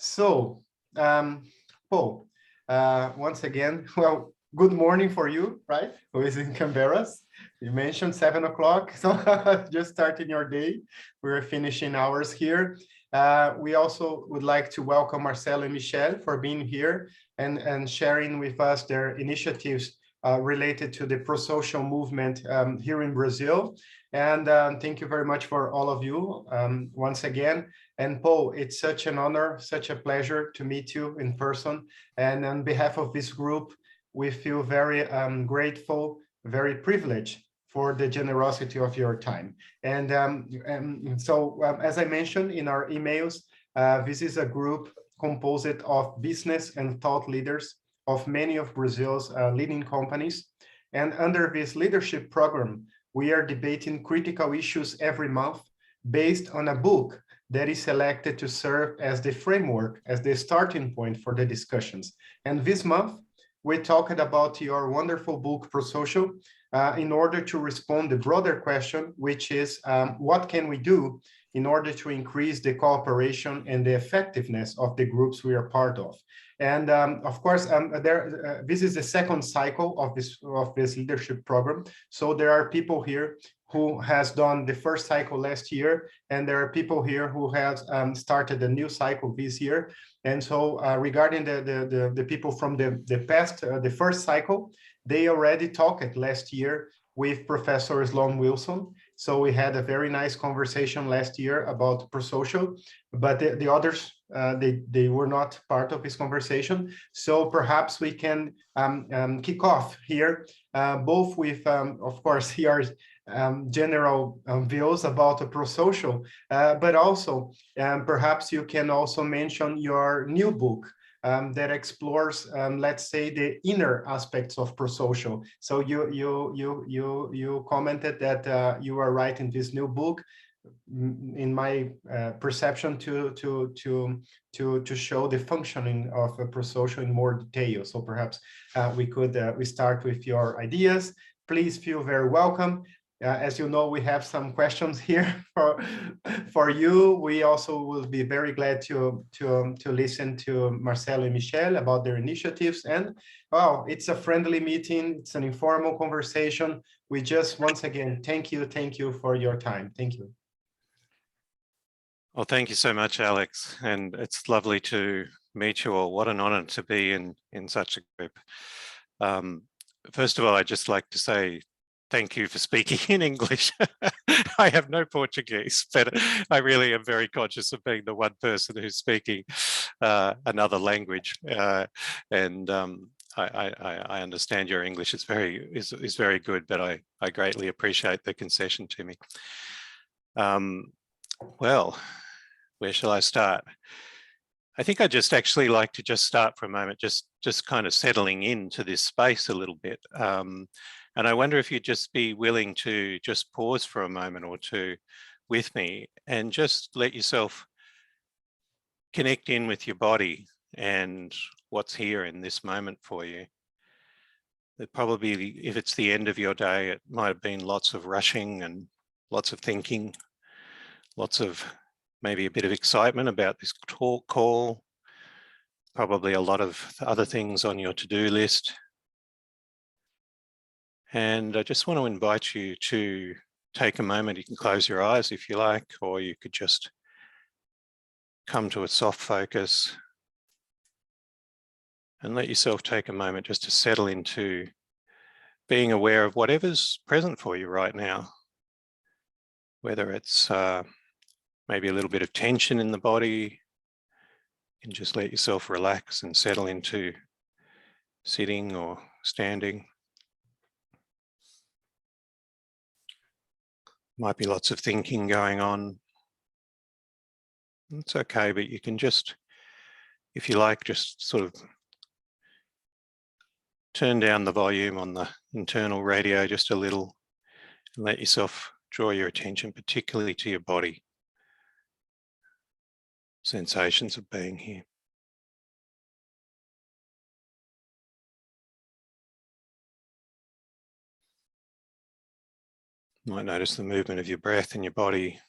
So, Paul, once again, well, good morning for you, right? Who is in Canberra? You mentioned 7 o'clock, so just starting your day. We're finishing ours here. We also would like to welcome Marcelo and Miceli for being here and sharing with us their initiatives related to the Prosocial movement here in Brazil. And thank you very much for all of you once again. And Paul, it's such an honor, such a pleasure to meet you in person. And on behalf of this group, we feel very grateful, very privileged for the generosity of your time. And so, as I mentioned in our emails, this is a group composed of business and thought leaders of many of Brazil's leading companies. And under this leadership program, we are debating critical issues every month based on a book that is selected to serve as the framework, as the starting point for the discussions. And this month, we talked about your wonderful book, Prosocial, in order to respond to the broader question, which is what can we do in order to increase the cooperation and the effectiveness of the groups we are part of. And of course, this is the second cycle of this leadership program. So there are people here who has done the first cycle last year, and there are people here who have started a new cycle this year. And so regarding the people from the first cycle, they already talked last year with Professor Sloan Wilson. So we had a very nice conversation last year about Prosocial, but the others, they were not part of this conversation. So perhaps we can kick off here, both with, of course, your general views about the Prosocial, but also perhaps you can also mention your new book that explores, let's say, the inner aspects of Prosocial. So you commented that you are writing this new book, in my perception, to show the functioning of a Prosocial in more detail. So perhaps we start with your ideas. Please feel very welcome. As you know, we have some questions here for you. We also will be very glad to listen to Marcelo and Miceli about their initiatives. And wow, it's a friendly meeting. It's an informal conversation. We just, once again, thank you for your time. Thank you. Well, thank you so much, Alex. And it's lovely to meet you all. What an honor to be in such a group. First of all, I'd just like to say thank you for speaking in English. I have no Portuguese, but I really am very conscious of being the one person who's speaking another language. And I understand your English is very good, but I greatly appreciate the concession to me. Well, where shall I start? I think I'd just actually like to just start for a moment, just kind of settling into this space a little bit. And I wonder if you'd just be willing to just pause for a moment or two with me and just let yourself connect in with your body and what's here in this moment for you. That probably, if it's the end of your day, it might have been lots of rushing and lots of thinking, lots of maybe a bit of excitement about this call, probably a lot of other things on your to-do list. And I just want to invite you to take a moment. You can close your eyes if you like, or you could just come to a soft focus and let yourself take a moment just to settle into being aware of whatever's present for you right now, whether it's maybe a little bit of tension in the body. You can just let yourself relax and settle into sitting or standing. Might be lots of thinking going on. It's okay, but you can just, if you like, just sort of turn down the volume on the internal radio just a little and let yourself draw your attention particularly to your body. Sensations of being here. You might notice the movement of your breath in your body.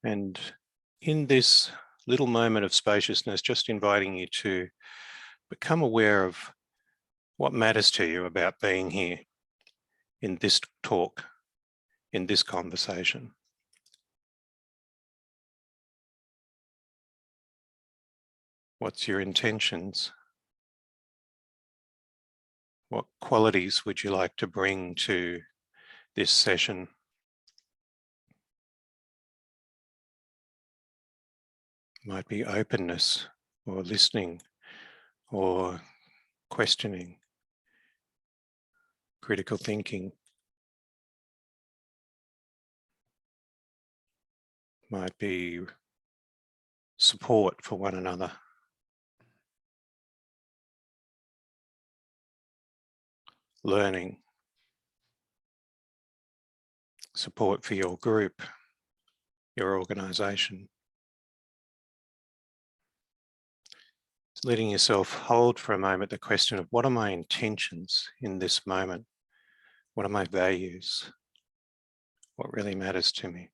And in this little moment of spaciousness, just inviting you to become aware of what matters to you about being here in this talk, in this conversation. What's your intentions? What qualities would you like to bring to this session? Might be openness or listening or questioning, critical thinking. Might be support for one another. Learning. Support for your group, your organization. Letting yourself hold for a moment the question of what are my intentions in this moment? What are my values? What really matters to me?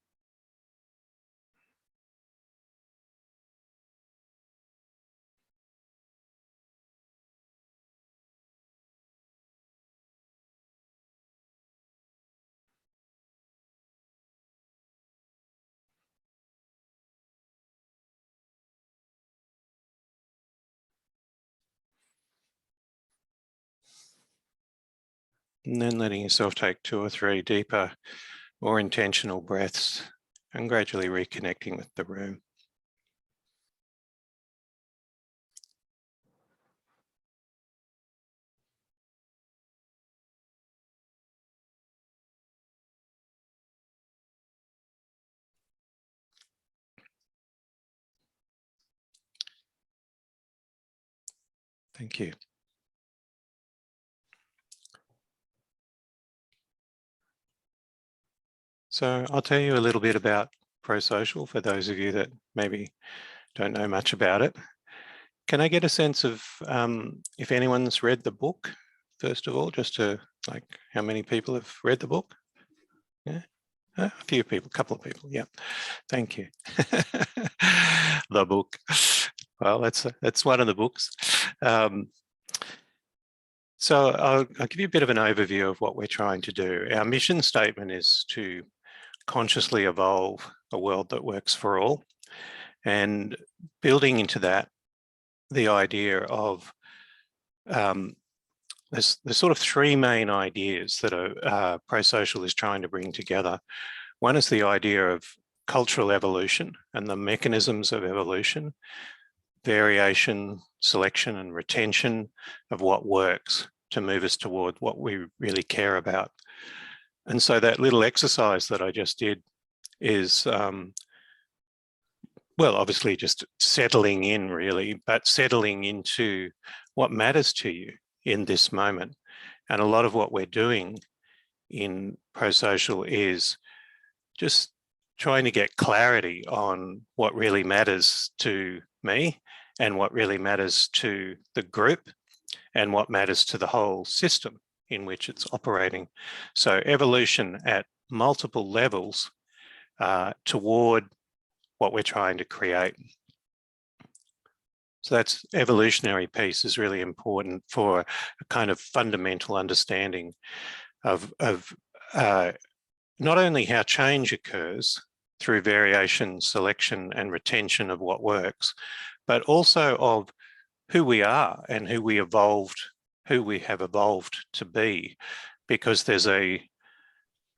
And then letting yourself take 2 or 3 deeper, more intentional breaths and gradually reconnecting with the room. Thank you. So I'll tell you a little bit about Prosocial for those of you that maybe don't know much about it. Can I get a sense of if anyone's read the book, first of all, just to like how many people have read the book? Yeah, a few people, a couple of people. Yeah, thank you. The book. Well, that's one of the books. So I'll give you a bit of an overview of what we're trying to do. Our mission statement is to consciously evolve a world that works for all, and building into that the idea of there's sort of 3 main ideas that Prosocial is trying to bring together. One is the idea of cultural evolution and the mechanisms of evolution, variation, selection and retention of what works to move us toward what we really care about. And so that little exercise that I just did is, well, obviously just settling in really, but settling into what matters to you in this moment. And a lot of what we're doing in Prosocial is just trying to get clarity on what really matters to me and what really matters to the group and what matters to the whole system in which it's operating. So evolution at multiple levels toward what we're trying to create. So that's evolutionary piece is really important for a kind of fundamental understanding of not only how change occurs through variation, selection and retention of what works, but also of who we are and who we have evolved to be, because there's a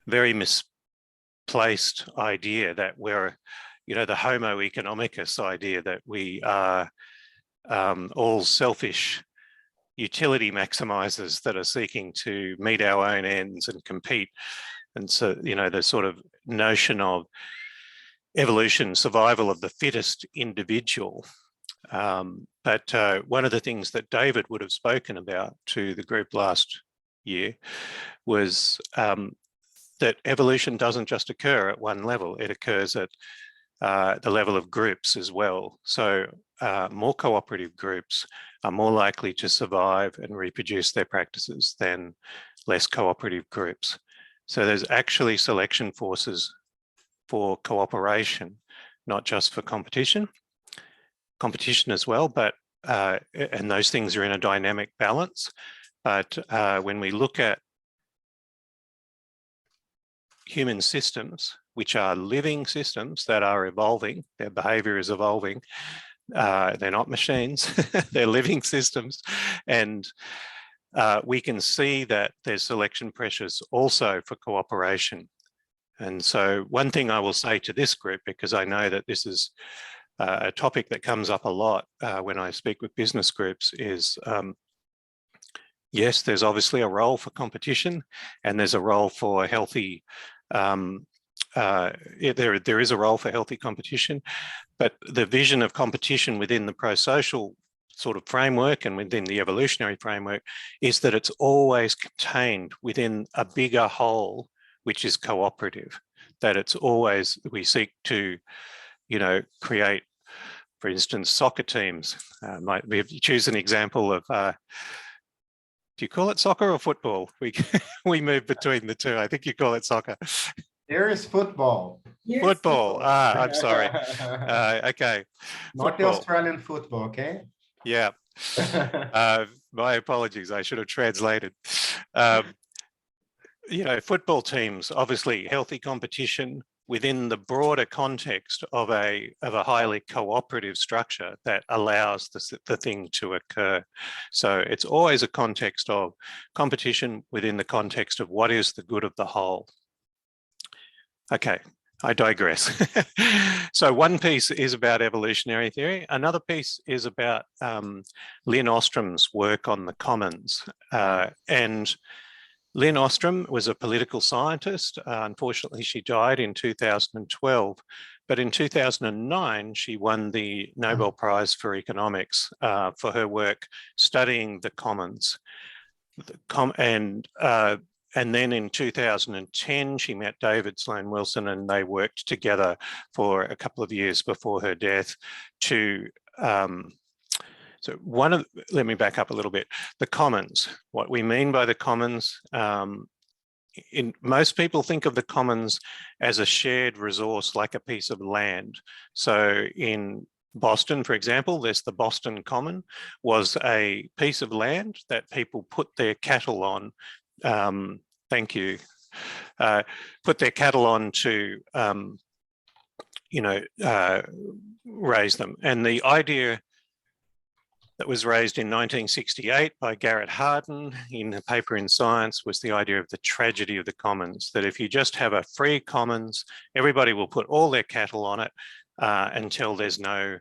very misplaced idea that we're, the Homo Economicus idea that we are all selfish utility maximizers that are seeking to meet our own ends and compete. And so, the sort of notion of evolution, survival of the fittest individual. But one of the things that David would have spoken about to the group last year was that evolution doesn't just occur at one level, it occurs at the level of groups as well. So more cooperative groups are more likely to survive and reproduce their practices than less cooperative groups. So there's actually selection forces for cooperation not just for competition as well, but and those things are in a dynamic balance. But when we look at human systems, which are living systems that are evolving, their behavior is evolving, they're not machines, they're living systems. And we can see that there's selection pressures also for cooperation. And so one thing I will say to this group, because I know that this is a topic that comes up a lot when I speak with business groups, is yes, there's obviously a role for competition, and there's a role for healthy, there is a role for healthy competition, but the vision of competition within the prosocial sort of framework and within the evolutionary framework is that it's always contained within a bigger whole, which is cooperative, that it's always, we seek to, create, for instance, soccer teams. We choose an example of, do you call it soccer or football? We move between the two. I think you call it soccer. There is football. Yes, football. I'm sorry. Okay. Not the Australian football, okay? Yeah. My apologies. I should have translated. Football teams, obviously healthy competition within the broader context of a highly cooperative structure that allows the thing to occur. So it's always a context of competition within the context of what is the good of the whole. Okay, I digress. So one piece is about evolutionary theory. Another piece is about Lynn Ostrom's work on the commons. And Lynn Ostrom was a political scientist. Unfortunately, she died in 2012. But in 2009, she won the Nobel Prize for Economics for her work studying the commons. And then in 2010, she met David Sloan Wilson, and they worked together for a couple of years before her death to, let me back up a little bit. The commons, what we mean by the commons, most people think of the commons as a shared resource, like a piece of land. So in Boston, for example, there's the Boston Common, was a piece of land that people put their cattle on. Thank you. Put their cattle on to, raise them. And the idea that was raised in 1968 by Garrett Hardin in a paper in Science was the idea of the tragedy of the commons, that if you just have a free commons, everybody will put all their cattle on it until there's no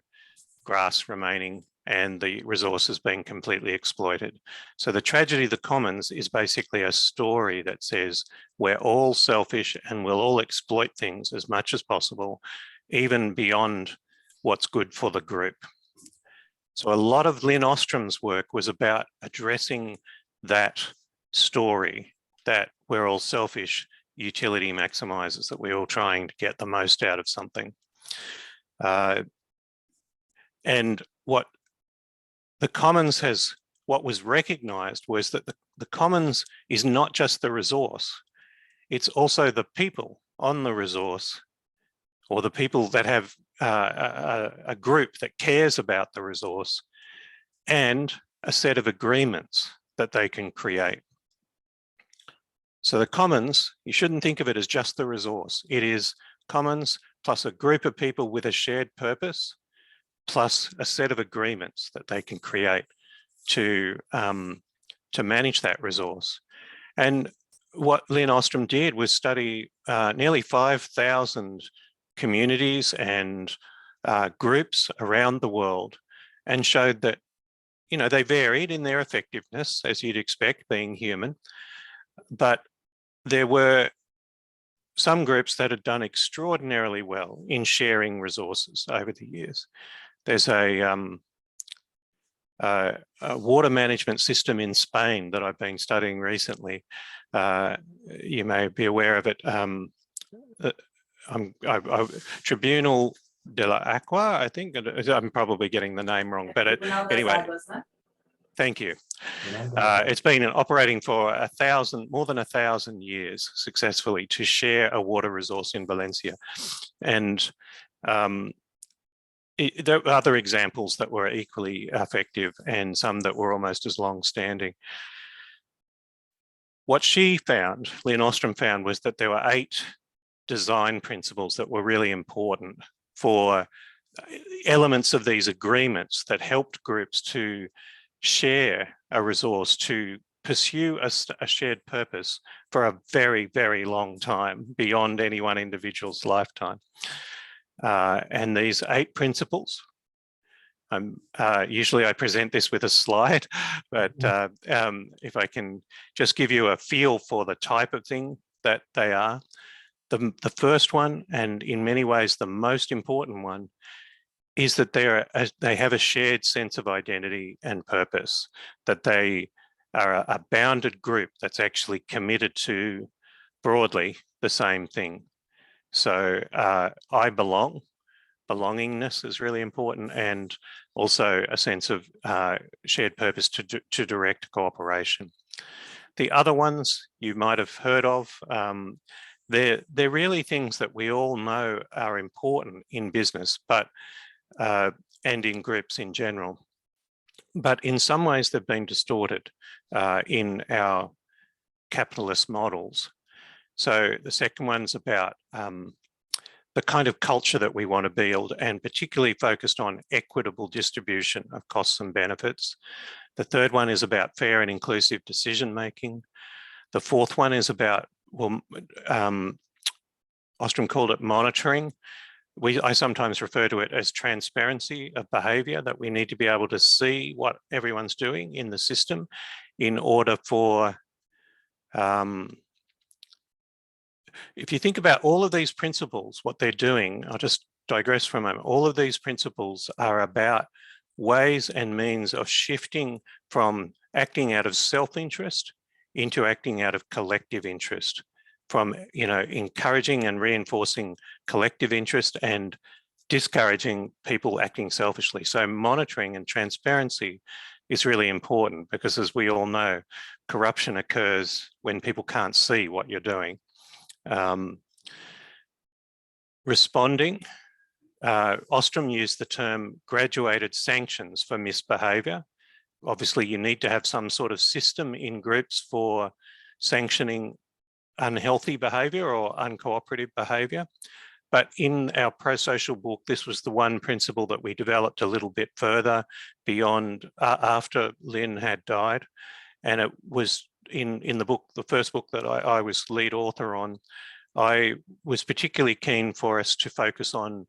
grass remaining and the resources being completely exploited. So the tragedy of the commons is basically a story that says we're all selfish and we'll all exploit things as much as possible, even beyond what's good for the group. So a lot of Lynn Ostrom's work was about addressing that story, that we're all selfish utility maximizers, that we're all trying to get the most out of something. And what the commons what was recognized was that the commons is not just the resource, it's also the people on the resource, or the people that have a group that cares about the resource, and a set of agreements that they can create. So the commons, you shouldn't think of it as just the resource. It is commons plus a group of people with a shared purpose, plus a set of agreements that they can create to manage that resource. And what Lynn Ostrom did was study nearly 5,000 communities and groups around the world, and showed that, they varied in their effectiveness, as you'd expect, being human, but there were some groups that had done extraordinarily well in sharing resources over the years. There's a water management system in Spain that I've been studying recently. You may be aware of it. Tribunal de la Aqua, I think. I'm probably getting the name wrong, but anyway. Thank you. It's been operating for more than 1,000 years successfully to share a water resource in Valencia. And There were other examples that were equally effective and some that were almost as long-standing. What she found, Lynn Ostrom found, was that there were 8 design principles that were really important for elements of these agreements that helped groups to share a resource, to pursue a shared purpose for a very, very long time, beyond any one individual's lifetime. And these 8 principles, usually I present this with a slide, but if I can just give you a feel for the type of thing that they are. The first one, and in many ways the most important one, is that they have a shared sense of identity and purpose, that they are a bounded group that's actually committed to broadly the same thing. So I belong. Belongingness is really important, and also a sense of shared purpose to direct cooperation. The other ones you might have heard of, they're really things that we all know are important in business, but and in groups in general. But in some ways they've been distorted in our capitalist models. So the second one's about the kind of culture that we want to build, and particularly focused on equitable distribution of costs and benefits. The third one is about fair and inclusive decision-making. The fourth one is about, well, Ostrom called it monitoring. I sometimes refer to it as transparency of behaviour, that we need to be able to see what everyone's doing in the system in order for, if you think about all of these principles, what they're doing, I'll just digress for a moment. All of these principles are about ways and means of shifting from acting out of self-interest into acting out of collective interest, from, you know, encouraging and reinforcing collective interest and discouraging people acting selfishly. So monitoring and transparency is really important, because as we all know, corruption occurs when people can't see what you're doing. Responding, Ostrom used the term graduated sanctions for misbehaviour. Obviously, you need to have some sort of system in groups for sanctioning unhealthy behaviour or uncooperative behaviour. But in our Prosocial book, this was the one principle that we developed a little bit further beyond after Lynn had died. And it was in the book, the first book that I was lead author on. I was particularly keen for us to focus on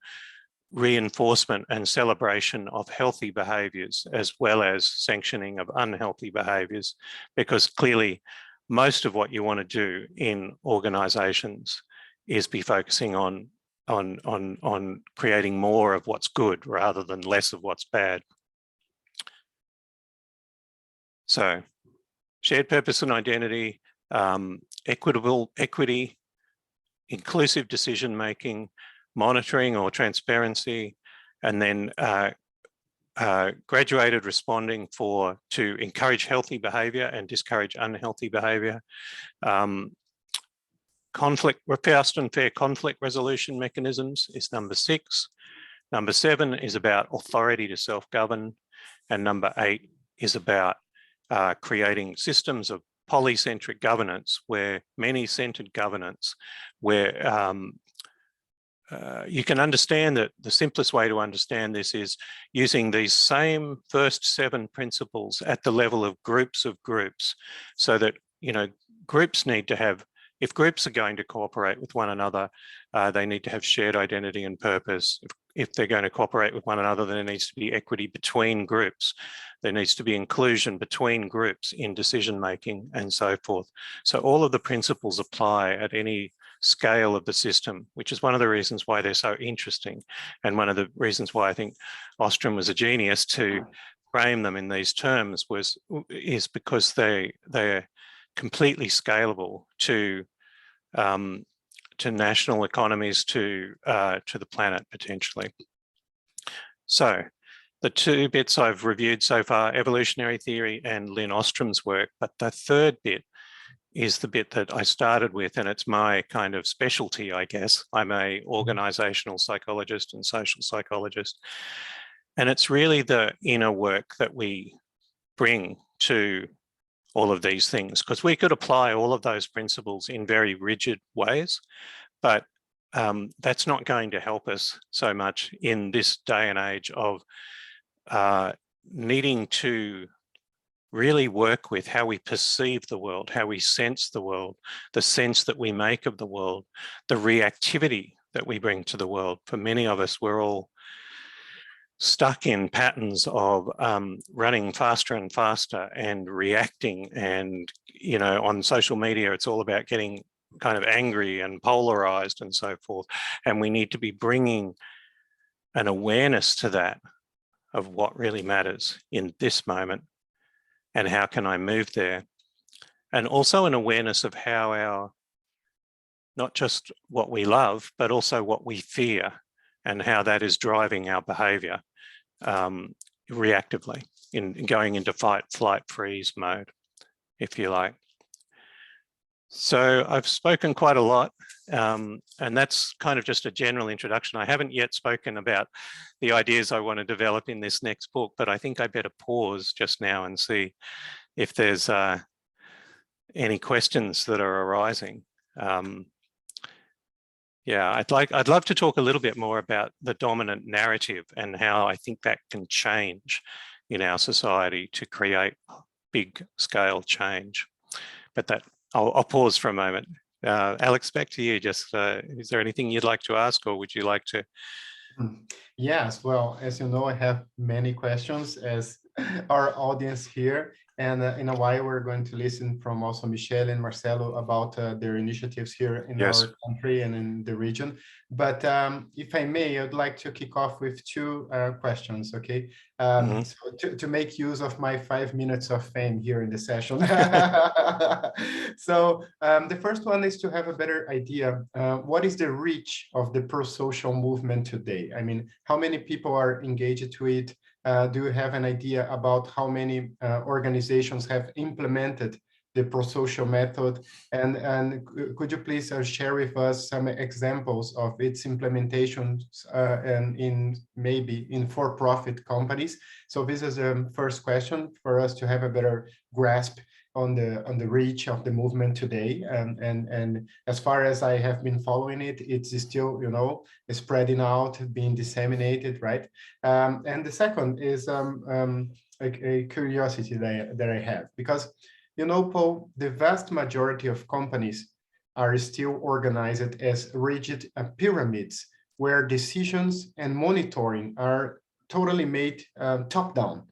reinforcement and celebration of healthy behaviours, as well as sanctioning of unhealthy behaviours, because clearly most of what you want to do in organisations is be focusing on creating more of what's good rather than less of what's bad. So shared purpose and identity, equity, inclusive decision-making, monitoring or transparency, and then graduated responding to encourage healthy behaviour and discourage unhealthy behaviour. Fast and fair conflict resolution mechanisms is number 6. Number 7 is about authority to self-govern. And number 8 is about creating systems of polycentric governance, where many-centered governance, where you can understand that the simplest way to understand this is using these same first 7 principles at the level of groups, so that, you know, groups need to have, if groups are going to cooperate with one another, they need to have shared identity and purpose. If they're going to cooperate with one another, then there needs to be equity between groups. There needs to be inclusion between groups in decision-making and so forth. So all of the principles apply at any scale of the system, which is one of the reasons why they're so interesting. And one of the reasons why I think Ostrom was a genius to frame them in these terms is because they're completely scalable to national economies, to the planet potentially. So the 2 bits I've reviewed so far, evolutionary theory and Lynn Ostrom's work, but the third bit is the bit that I started with, and it's my kind of specialty, I guess. I'm a organizational psychologist and social psychologist. And it's really the inner work that we bring to all of these things, because we could apply all of those principles in very rigid ways, but that's not going to help us so much in this day and age of needing to really work with how we perceive the world, how we sense the world, the sense that we make of the world, the reactivity that we bring to the world. For many of us, we're all stuck in patterns of running faster and faster and reacting. And, you know, on social media, it's all about getting kind of angry and polarized and so forth. And we need to be bringing an awareness to that of what really matters in this moment and how can I move there. And also an awareness of how our, not just what we love, but also what we fear and how that is driving our behavior reactively in going into fight, flight, freeze mode, if you like. So I've spoken quite a lot, and that's kind of just a general introduction. I haven't yet spoken about the ideas I want to develop in this next book, but I think I better pause just now and see if there's any questions that are arising. Yeah, I'd love to talk a little bit more about the dominant narrative and how I think that can change in our society to create big scale change. But that I'll pause for a moment. Alex, back to you. Just is there anything you'd like to ask, or would you like to? Yes, well, as you know, I have many questions as our audience here. And in a while, we're going to listen from also Miceli and Marcelo about their initiatives here in our country and in the region. But if I may, I'd like to kick off with two questions, okay? So to make use of my 5 minutes of fame here in the session. So the first one is to have a better idea. What is the reach of the pro-social movement today? I mean, how many people are engaged to it? Do you have an idea about how many organizations have implemented the pro-social method? And could you please share with us some examples of its implementations and in maybe in for-profit companies? So this is the first question for us to have a better grasp on the reach of the movement today, and as far as I have been following it, it's still, you know, spreading out, being disseminated, right? And the second is a curiosity that I have, because, you know, Paul, the vast majority of companies are still organized as rigid pyramids where decisions and monitoring are totally made top down.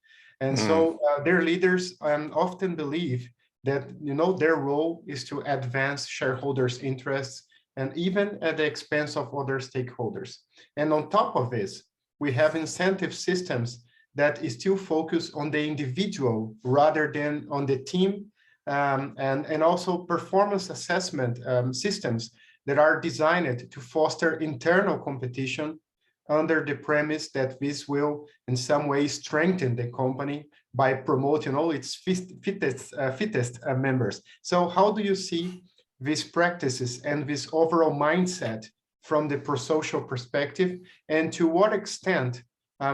And so their leaders often believe that, you know, their role is to advance shareholders' interests and even at the expense of other stakeholders. And on top of this, we have incentive systems that still focus on the individual rather than on the team, and also performance assessment systems that are designed to foster internal competition under the premise that this will in some way strengthen the company by promoting all its fittest members. So how do you see these practices and this overall mindset from the pro-social perspective, and to what extent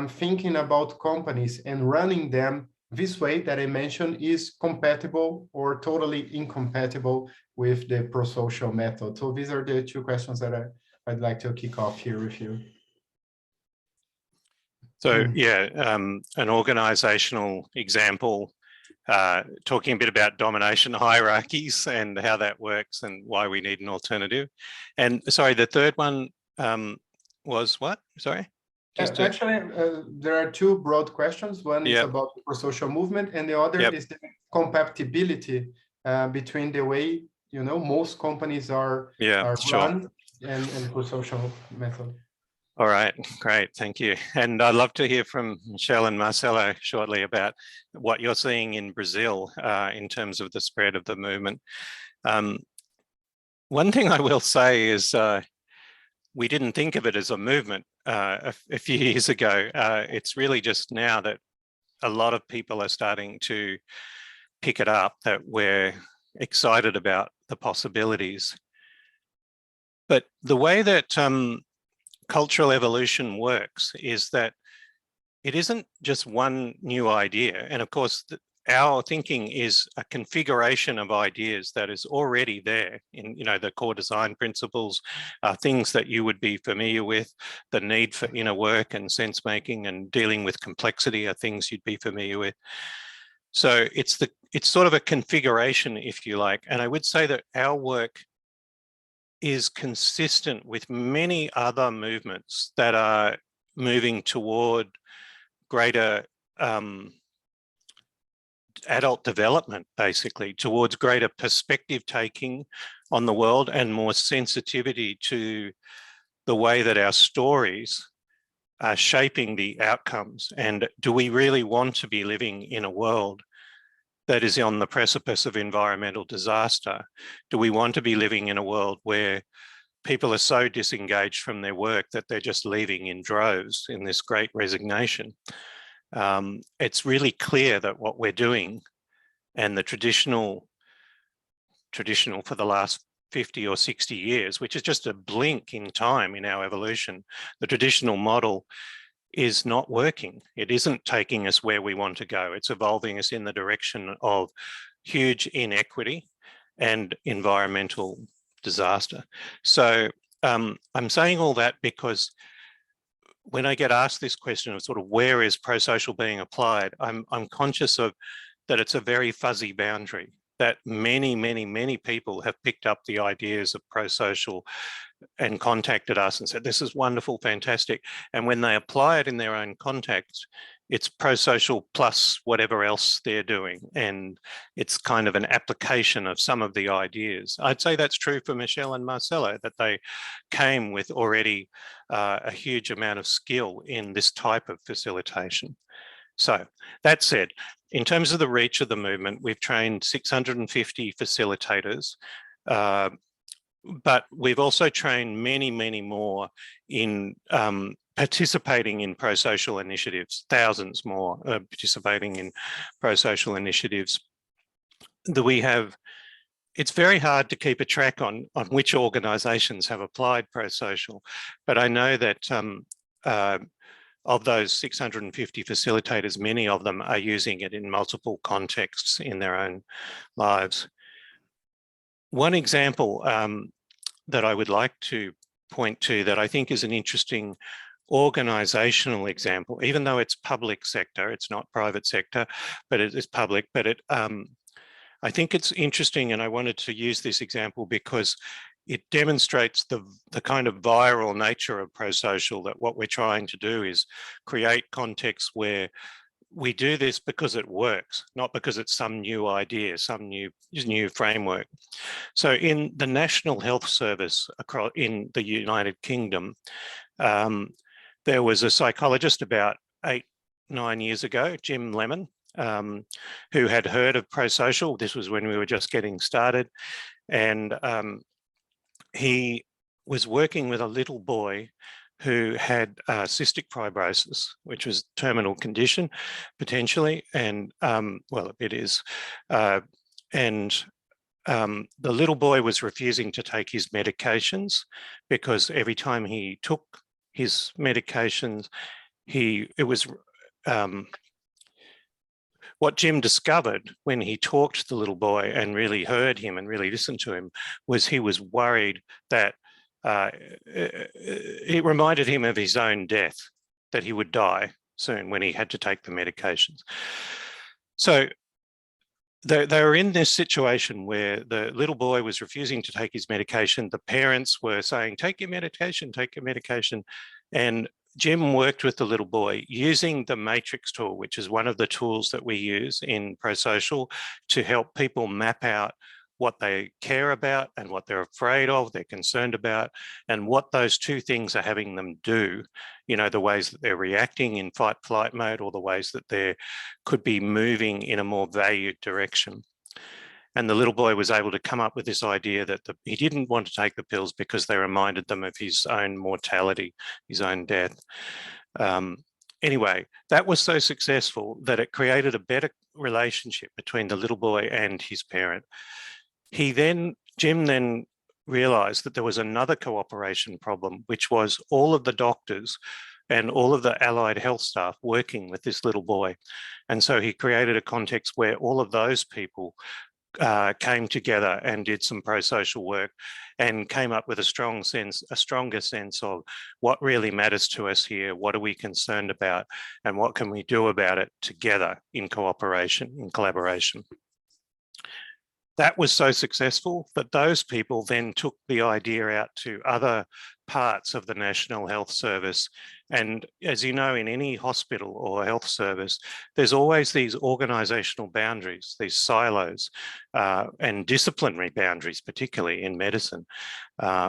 thinking about companies and running them this way that I mentioned is compatible or totally incompatible with the pro-social method? So these are the two questions that I'd like to kick off here with you. So yeah, an organizational example, talking a bit about domination hierarchies and how that works and why we need an alternative. And sorry, the third one was what? Sorry? Actually, there are two broad questions. One is about the pro-social movement, and the other is the compatibility between the way, you know, most companies are run and pro-social method. All right, great, thank you. And I'd love to hear from Michelle and Marcelo shortly about what you're seeing in Brazil in terms of the spread of the movement. One thing I will say is we didn't think of it as a movement a few years ago. It's really just now that a lot of people are starting to pick it up, that we're excited about the possibilities. But the way that cultural evolution works is that it isn't just one new idea. And of course, our thinking is a configuration of ideas that is already there in, the core design principles, things that you would be familiar with. The need for inner work and sense making and dealing with complexity are things you'd be familiar with. So it's sort of a configuration, if you like. And I would say that our work is consistent with many other movements that are moving toward greater adult development, basically, towards greater perspective taking on the world and more sensitivity to the way that our stories are shaping the outcomes. And do we really want to be living in a world that is on the precipice of environmental disaster? Do we want to be living in a world where people are so disengaged from their work that they're just leaving in droves in this great resignation? It's really clear that what we're doing, and the traditional for the last 50 or 60 years, which is just a blink in time in our evolution, the traditional model is not working. It isn't taking us where we want to go. It's evolving us in the direction of huge inequity and environmental disaster. So I'm saying all that because when I get asked this question of sort of where is prosocial being applied, I'm conscious of that it's a very fuzzy boundary, that many people have picked up the ideas of prosocial and contacted us and said, this is wonderful, fantastic. And when they apply it in their own context, it's prosocial plus whatever else they're doing. And it's kind of an application of some of the ideas. I'd say that's true for Michelle and Marcelo, that they came with already a huge amount of skill in this type of facilitation. So that said, in terms of the reach of the movement, we've trained 650 facilitators, but we've also trained many more in participating in prosocial initiatives, thousands more participating in prosocial initiatives that we have. It's very hard to keep a track on which organisations have applied prosocial, but I know that of those 650 facilitators, many of them are using it in multiple contexts in their own lives. One example that I would like to point to that I think is an interesting organisational example, even though it's public sector, it's not private sector, but it is public, but I think it's interesting, and I wanted to use this example because it demonstrates the kind of viral nature of prosocial, that what we're trying to do is create contexts where we do this because it works, not because it's some new idea, some new framework. So in the National Health Service in the United Kingdom, there was a psychologist about 8-9 years ago, Jim Lemon, who had heard of prosocial. This was when we were just getting started. And he was working with a little boy who had cystic fibrosis, which was a terminal condition, potentially, and well, it is. And the little boy was refusing to take his medications because every time he took his medications, what Jim discovered when he talked to the little boy and really heard him and really listened to him was he was worried that it reminded him of his own death, that he would die soon when he had to take the medications. So they were in this situation where the little boy was refusing to take his medication. The parents were saying, take your medication, take your medication. And Jim worked with the little boy using the matrix tool, which is one of the tools that we use in prosocial to help people map out what they care about and what they're afraid of, they're concerned about, and what those two things are having them do. You know, the ways that they're reacting in fight-flight mode, or the ways that they could be moving in a more valued direction. And the little boy was able to come up with this idea that he didn't want to take the pills because they reminded them of his own mortality, his own death. Anyway, that was so successful that it created a better relationship between the little boy and his parent. Jim then realized that there was another cooperation problem, which was all of the doctors and all of the allied health staff working with this little boy. And so he created a context where all of those people came together and did some pro-social work and came up with a stronger sense of what really matters to us here, what are we concerned about, and what can we do about it together in cooperation, in collaboration. That was so successful that those people then took the idea out to other parts of the National Health Service. And as you know, in any hospital or health service, there's always these organisational boundaries, these silos, and disciplinary boundaries, particularly in medicine,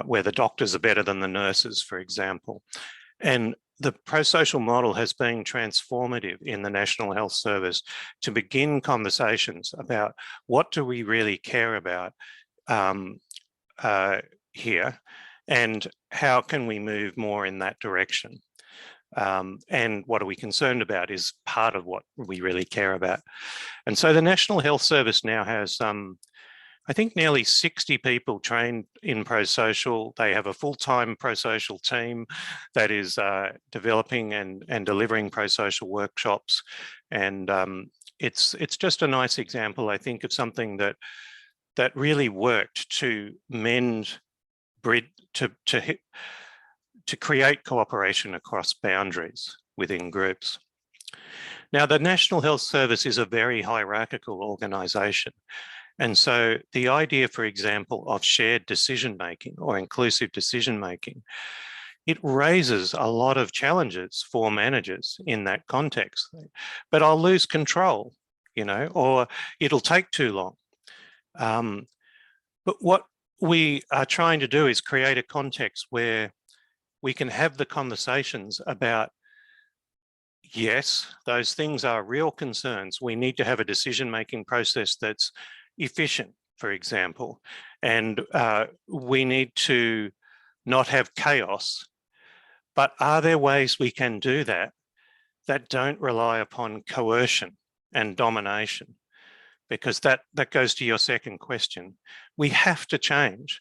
where the doctors are better than the nurses, for example. And the prosocial model has been transformative in the National Health Service to begin conversations about what do we really care about here, and how can we move more in that direction. And what are we concerned about is part of what we really care about. And so the National Health Service now has I think nearly 60 people trained in prosocial. They have a full-time prosocial team that is developing and delivering prosocial workshops. And it's just a nice example, I think, of something that really worked to mend, to create cooperation across boundaries within groups. Now, the National Health Service is a very hierarchical organisation. And so the idea, for example, of shared decision-making or inclusive decision-making, it raises a lot of challenges for managers in that context. But I'll lose control, you know, or it'll take too long. But what we are trying to do is create a context where we can have the conversations about, yes, those things are real concerns. We need to have a decision-making process that's efficient, for example, and we need to not have chaos. But are there ways we can do that that don't rely upon coercion and domination? Because that goes to your second question. We have to change.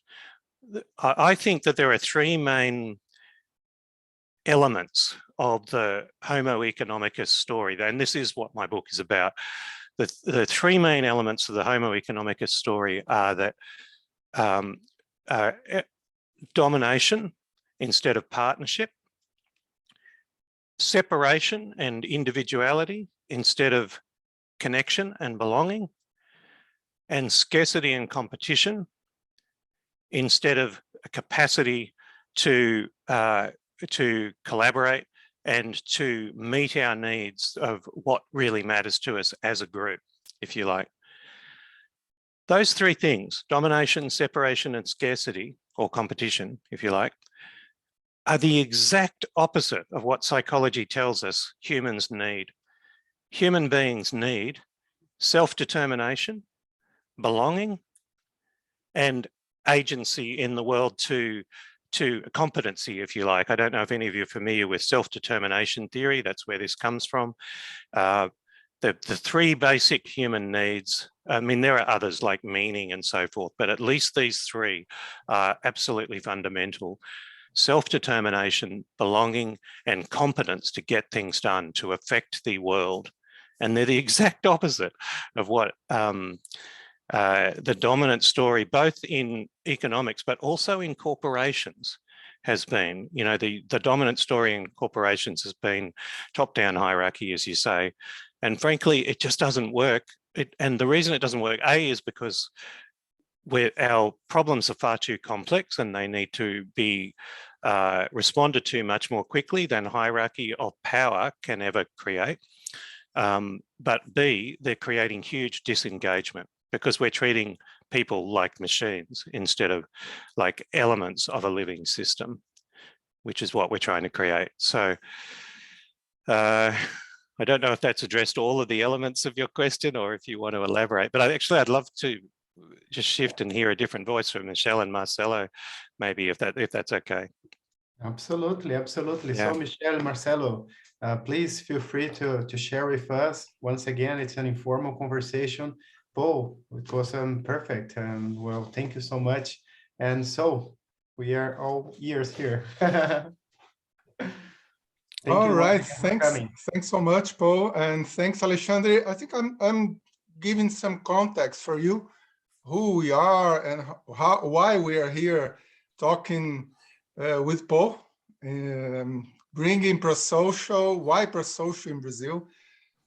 I think that there are three main elements of the Homo economicus story, and this is what my book is about. The three main elements of the Homo economicus story are that domination instead of partnership, separation and individuality instead of connection and belonging, and scarcity and competition instead of a capacity to collaborate and to meet our needs of what really matters to us as a group, if you like. Those three things, domination, separation, and scarcity, or competition, if you like, are the exact opposite of what psychology tells us humans need. Human beings need self-determination, belonging, and agency in the world to competency, if you like. I don't know if any of you are familiar with self-determination theory. That's where this comes from. The three basic human needs, I mean, there are others like meaning and so forth, but at least these three are absolutely fundamental. Self-determination, belonging, and competence to get things done, to affect the world. And they're the exact opposite of what the dominant story, both in economics, but also in corporations, has been. You know, the dominant story in corporations has been top-down hierarchy, as you say. And frankly, it just doesn't work. And the reason it doesn't work, A, is because our problems are far too complex and they need to be responded to much more quickly than hierarchy of power can ever create. But B, they're creating huge disengagement because we're treating people like machines instead of like elements of a living system, which is what we're trying to create. So I don't know if that's addressed all of the elements of your question or if you want to elaborate, but I'd love to just shift and hear a different voice from Michelle and Marcelo, maybe if that's okay. Absolutely, absolutely. Yeah. So Michelle, Marcelo, please feel free to share with us. Once again, it's an informal conversation. Paul, it was perfect. And well, thank you so much. And so we are all ears here. Thank All you once right, again for thanks. coming. Thanks so much, Paul, and thanks, Alexandre. I think I'm giving some context for you, who we are and why we are here talking with Paul, bringing Prosocial, why Prosocial in Brazil.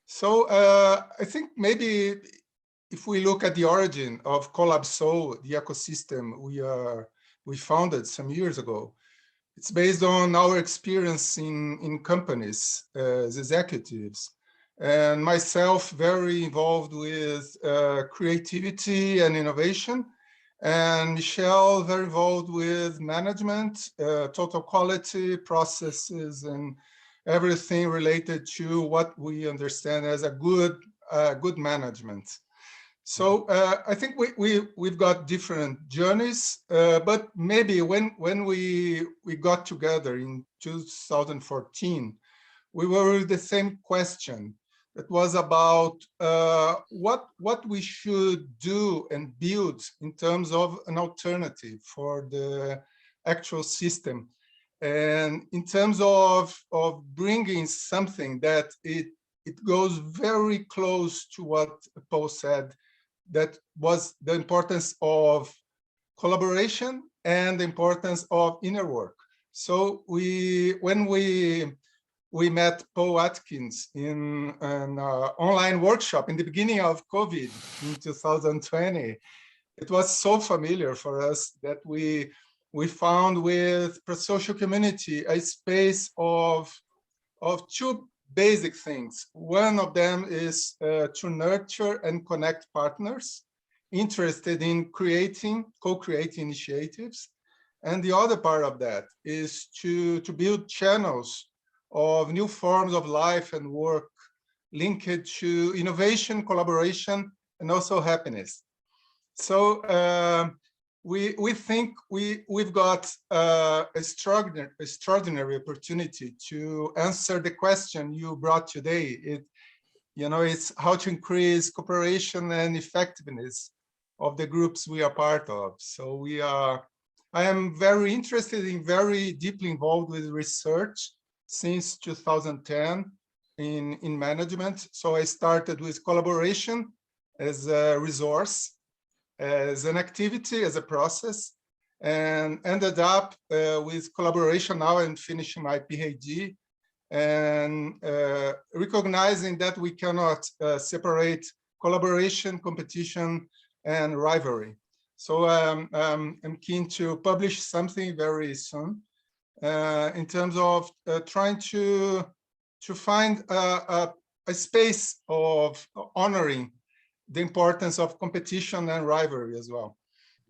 So I think maybe if we look at the origin of Collab-So, the ecosystem we founded some years ago, it's based on our experience in companies as executives, and myself very involved with creativity and innovation, and Michelle very involved with management, total quality, processes, and everything related to what we understand as a good management. So I think we've got different journeys, but maybe when we got together in 2014, we were with the same question. That was about what we should do and build in terms of an alternative for the actual system, and in terms of bringing something that it goes very close to what Paul said. That was the importance of collaboration and the importance of inner work. So when we met Paul Atkins in an online workshop in the beginning of COVID in 2020, it was so familiar for us that we found with Prosocial community a space of two basic things. One of them is to nurture and connect partners interested in co-creating initiatives. And the other part of that is to build channels of new forms of life and work linked to innovation, collaboration, and also happiness. So we think we've got extraordinary opportunity to answer the question you brought today. It's how to increase cooperation and effectiveness of the groups we are part of. So I am very interested in, very deeply involved with research since 2010 in management. So I started with collaboration as a resource, as an activity, as a process, and ended up with collaboration. Now I'm finishing my PhD, and recognizing that we cannot separate collaboration, competition, and rivalry. So I'm keen to publish something very soon in terms of trying to find a space of honoring the importance of competition and rivalry as well,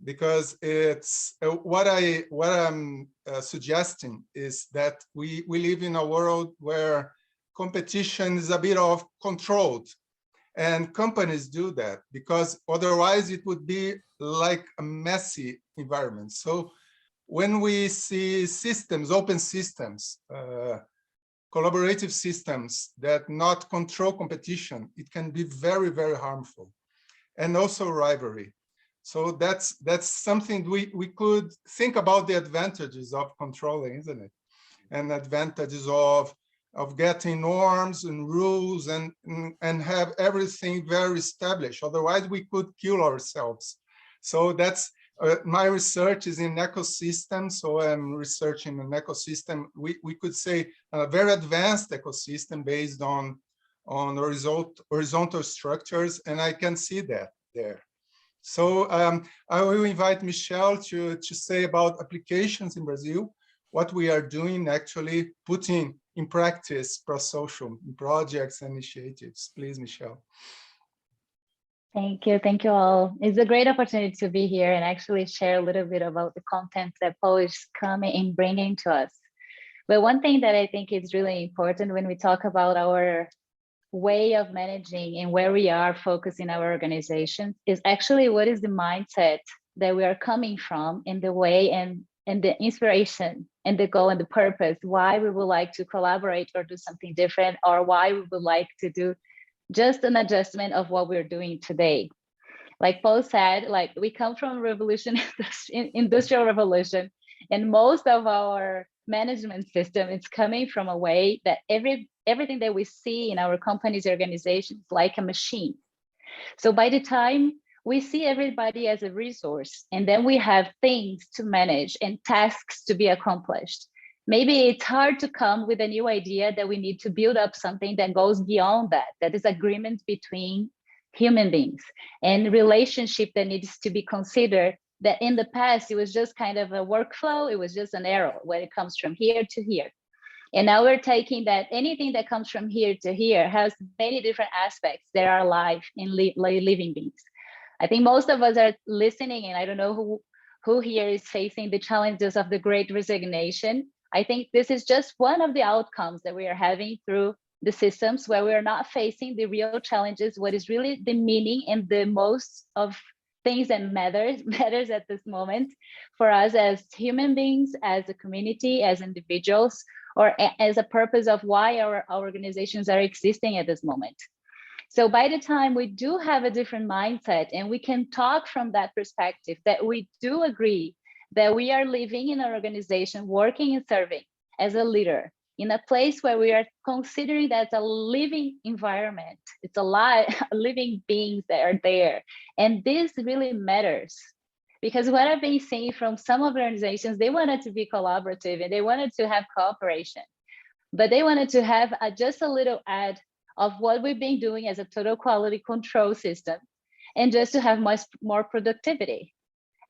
because it's what I'm suggesting is that we live in a world where competition is a bit of controlled, and companies do that because otherwise it would be like a messy environment. So when we see systems, open systems, collaborative systems that not control competition, it can be very, very harmful, and also rivalry. So that's something we could think about, the advantages of controlling, isn't it? And advantages of getting norms and rules and have everything very established. Otherwise, we could kill ourselves. So that's my research is in ecosystems. So I'm researching an ecosystem. We could say a very advanced ecosystem based on horizontal structures, and I can see that there. So I will invite Michelle to say about applications in Brazil, what we are doing, actually putting in practice Prosocial projects and initiatives. Please, Michelle. Thank you all. It's a great opportunity to be here and actually share a little bit about the content that Paul is coming and bringing to us. But one thing that I think is really important when we talk about our way of managing and where we are focused in our organization is actually what is the mindset that we are coming from, in the way and the inspiration and the goal and the purpose, why we would like to collaborate or do something different, or why we would like to do just an adjustment of what we're doing today. Like Paul said, like we come from revolution, industrial revolution, and most of our management system is coming from a way that everything that we see in our companies, organizations, like a machine. So by the time we see everybody as a resource, and then we have things to manage and tasks to be accomplished, maybe it's hard to come with a new idea that we need to build up something that goes beyond that, that is agreement between human beings and relationship that needs to be considered, that in the past, it was just kind of a workflow. It was just an arrow when it comes from here to here. And now we're taking that anything that comes from here to here has many different aspects that are alive in living beings. I think most of us are listening, and I don't know who here is facing the challenges of the Great Resignation. I think this is just one of the outcomes that we are having through the systems where we are not facing the real challenges, what is really the meaning and the most of things that matters at this moment for us as human beings, as a community, as individuals, or as a purpose of why our organizations are existing at this moment. So by the time we do have a different mindset and we can talk from that perspective, that we do agree that we are living in an organization, working and serving as a leader in a place where we are considering that a living environment, it's alive, living beings that are there. And this really matters, because what I've been seeing from some organizations, they wanted to be collaborative and they wanted to have cooperation, but they wanted to have just a little add of what we've been doing as a total quality control system, and just to have much more productivity.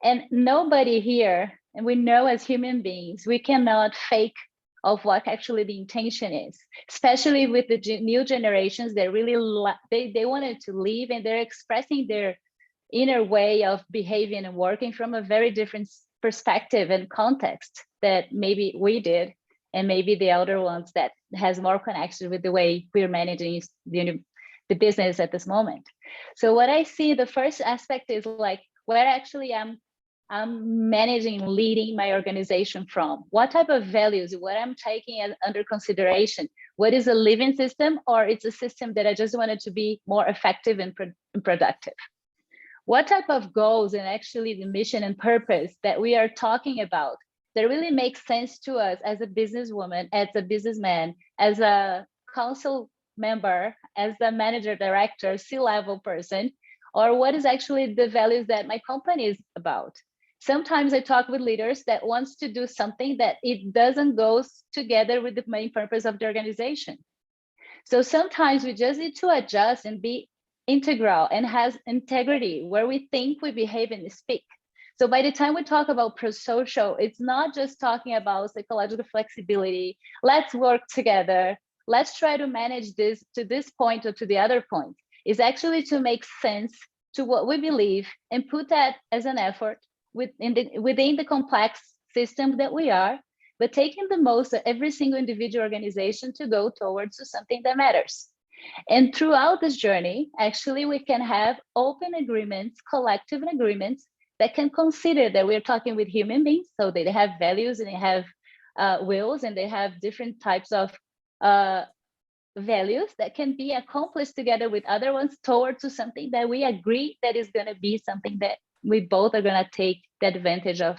And nobody here, and we know as human beings, we cannot fake of what actually the intention is, especially with the new generations that really, they wanted to leave, and they're expressing their inner way of behaving and working from a very different perspective and context that maybe we did, and maybe the elder ones that has more connection with the way we're managing the business at this moment. So what I see, the first aspect is like where actually I'm managing, leading my organization from, what type of values, what I'm taking under consideration, what is a living system, or it's a system that I just wanted to be more effective and productive. What type of goals and actually the mission and purpose that we are talking about that really makes sense to us as a businesswoman, as a businessman, as a council member, as a manager, director, C-level person, or what is actually the values that my company is about. Sometimes I talk with leaders that wants to do something that it doesn't go together with the main purpose of the organization. So sometimes we just need to adjust and be integral and has integrity where we think, we behave, and speak. So by the time we talk about prosocial, it's not just talking about psychological flexibility. Let's work together. Let's try to manage this to this point or to the other point. It's actually to make sense to what we believe and put that as an effort within the complex system that we are, but taking the most of every single individual organization to go towards something that matters. And throughout this journey, actually, we can have open agreements, collective agreements that can consider that we're talking with human beings, so they have values and they have wills and they have different types of values that can be accomplished together with other ones towards something that we agree that is going to be something that we both are going to take the advantage of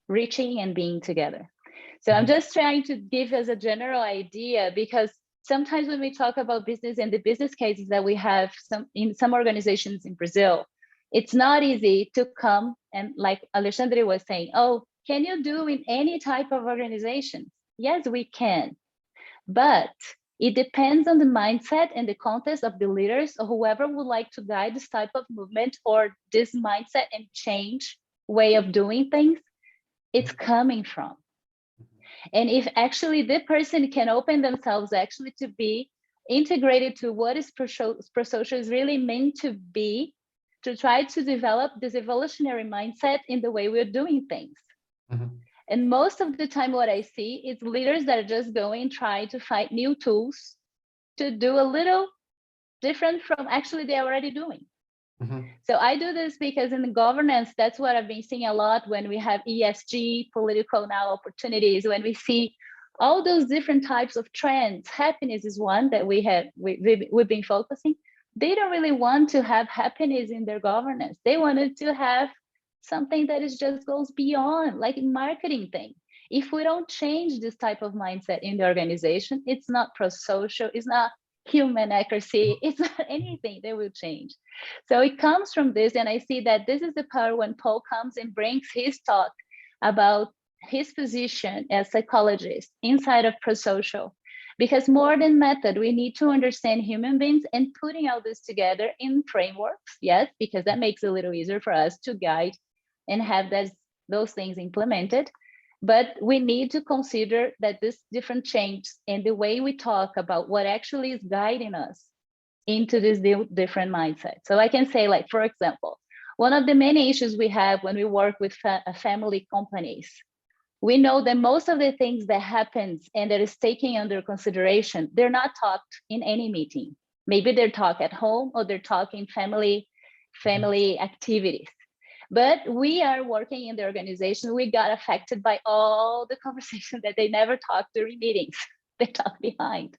reaching and being together. So I'm just trying to give us a general idea, because sometimes when we talk about business and the business cases that we have in some organizations in Brazil, it's not easy to come and, like Alexandre was saying, oh, can you do in any type of organization? Yes, we can. But it depends on the mindset and the context of the leaders or whoever would like to guide this type of movement or this mindset and change way of doing things it's coming from. And if actually the person can open themselves actually to be integrated to what is prosocial is really meant to be, to try to develop this evolutionary mindset in the way we're doing things. And most of the time what I see is leaders that are just going, trying to find new tools to do a little different from actually they're already doing. So I do this because in the governance, that's what I've been seeing a lot when we have ESG, political now opportunities, when we see all those different types of trends. Happiness is one that we've been focusing, they don't really want to have happiness in their governance. They wanted to have something that is just goes beyond, like a marketing thing. If we don't change this type of mindset in the organization, it's not pro-social, it's not human accuracy, it's not anything that will change. So it comes from this, and I see that this is the power when Paul comes and brings his talk about his position as psychologist inside of pro-social. Because more than method, we need to understand human beings and putting all this together in frameworks, yes, because that makes it a little easier for us to guide and have those things implemented. But we need to consider that this different change in the way we talk about what actually is guiding us into this different mindset. So I can say, like, for example, one of the many issues we have when we work with family companies, we know that most of the things that happens and that is taken under consideration, they're not talked in any meeting. Maybe they're talked at home or they're talking family activities. But we are working in the organization, we got affected by all the conversations that they never talk during meetings. They talk behind.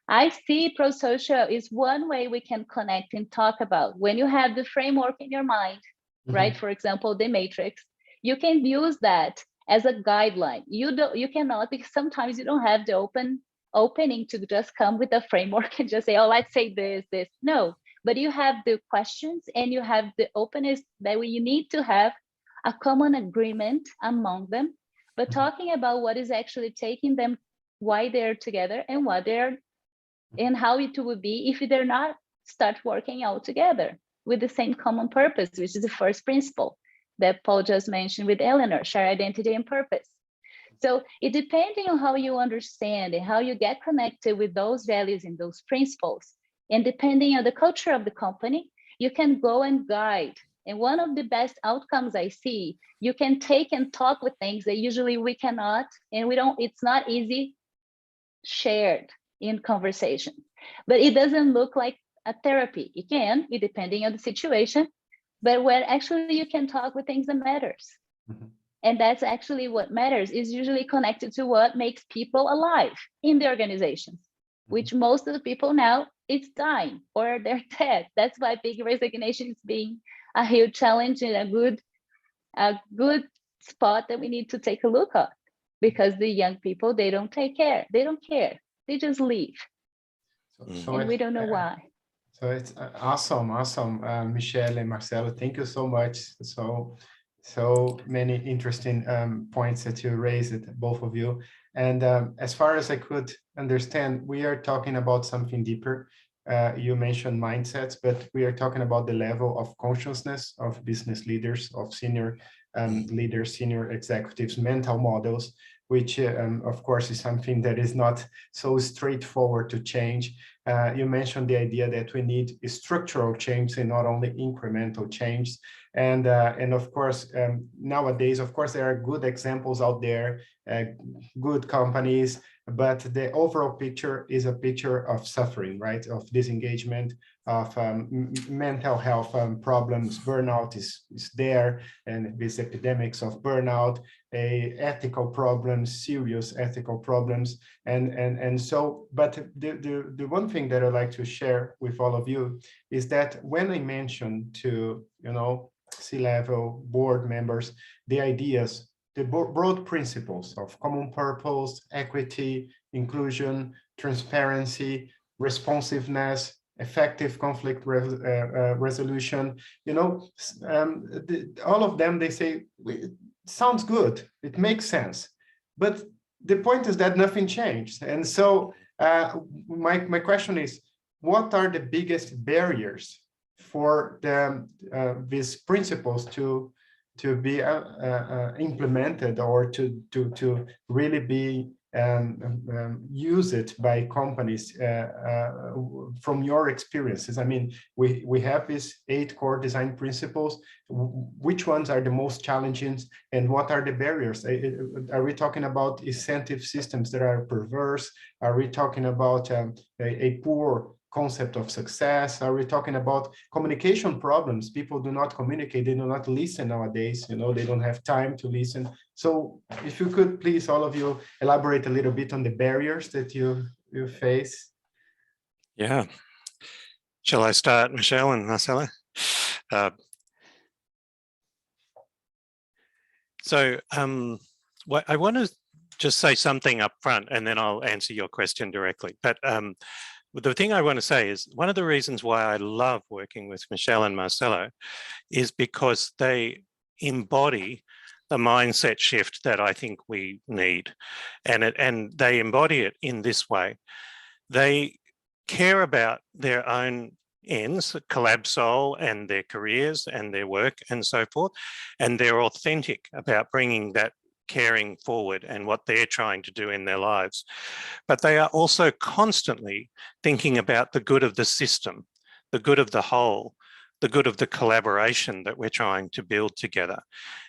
I see pro-social is one way we can connect and talk about. When you have the framework in your mind, right? For example, the matrix, you can use that as a guideline. You cannot, because sometimes you don't have the opening to just come with a framework and just say, oh, let's say this. No, but you have the questions and you have the openness that you need to have a common agreement among them, but talking about what is actually taking them, why they're together and what they're, and how it would be if they're not start working out together with the same common purpose, which is the first principle that Paul just mentioned with Eleanor, share identity and purpose. So it depending on how you understand and how you get connected with those values and those principles, and depending on the culture of the company, you can go and guide. And one of the best outcomes I see, you can take and talk with things that usually we cannot, and we don't, it's not easy shared in conversation, but it doesn't look like a therapy. It can, it depending on the situation, but where actually you can talk with things that matters. And that's actually what matters, is usually connected to what makes people alive in the organizations, which most of the people now, it's dying or they're dead. That's why big resignation is being a huge challenge and a good spot that we need to take a look at, because the young people, they don't take care. They don't care. They just leave. And we don't know why. So it's awesome, Miceli and Marcelo. Thank you so much. So many interesting points that you raised, both of you. And as far as I could understand, we are talking about something deeper. You mentioned mindsets, but we are talking about the level of consciousness of business leaders, of senior leaders, senior executives, mental models, which of course is something that is not so straightforward to change. You mentioned the idea that we need structural change and not only incremental change. And of course, nowadays, of course, there are good examples out there, good companies, but the overall picture is a picture of suffering, right? Of disengagement, of mental health problems. Burnout is there, and these epidemics of burnout, ethical problems, serious ethical problems, and so. But the one thing that I'd like to share with all of you is that when I mentioned to C-level board members the ideas, the broad principles of common purpose, equity, inclusion, transparency, responsiveness, effective conflict resolution, all of them, they say, it sounds good, it makes sense. But the point is that nothing changed. And so my question is, what are the biggest barriers for these principles to be implemented, or to really be used by companies from your experiences? I mean, we have these 8 core design principles. Which ones are the most challenging, and what are the barriers? Are we talking about incentive systems that are perverse? Are we talking about a poor concept of success? Are we talking about communication problems? People do not communicate, they do not listen nowadays, they don't have time to listen. So if you could please, all of you, elaborate a little bit on the barriers that you face. Yeah. Shall I start, Michelle and Marcella? I want to just say something up front and then I'll answer your question directly. But the thing I want to say is one of the reasons why I love working with Michelle and Marcelo is because they embody the mindset shift that I think we need. And they embody it in this way. They care about their own ends, collab soul and their careers and their work and so forth. And they're authentic about bringing that caring forward and what they're trying to do in their lives. But they are also constantly thinking about the good of the system, the good of the whole, the good of the collaboration that we're trying to build together.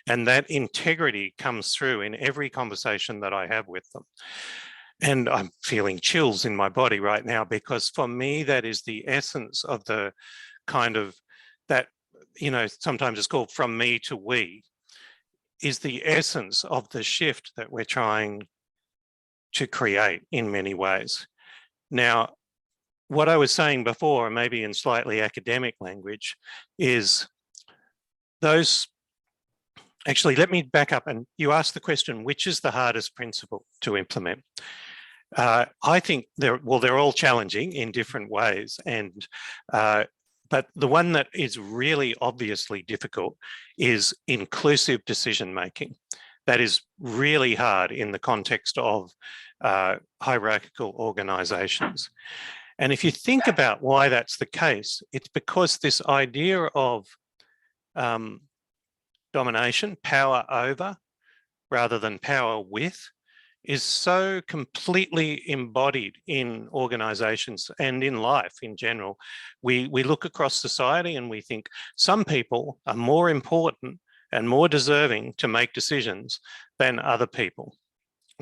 And that integrity comes through in every conversation that I have with them. And I'm feeling chills in my body right now because for me, that is the essence of the kind of that, you know, sometimes it's called from me to we, is the essence of the shift that we're trying to create in many ways. Now, what I was saying before, maybe in slightly academic language, is those, actually, let me back up and you asked the question, which is the hardest principle to implement? I think they're all challenging in different ways, and but the one that is really obviously difficult is inclusive decision making. That is really hard in the context of hierarchical organizations. And if you think about why that's the case, it's because this idea of domination, power over, rather than power with, is so completely embodied in organizations and in life in general. We look across society and we think some people are more important and more deserving to make decisions than other people,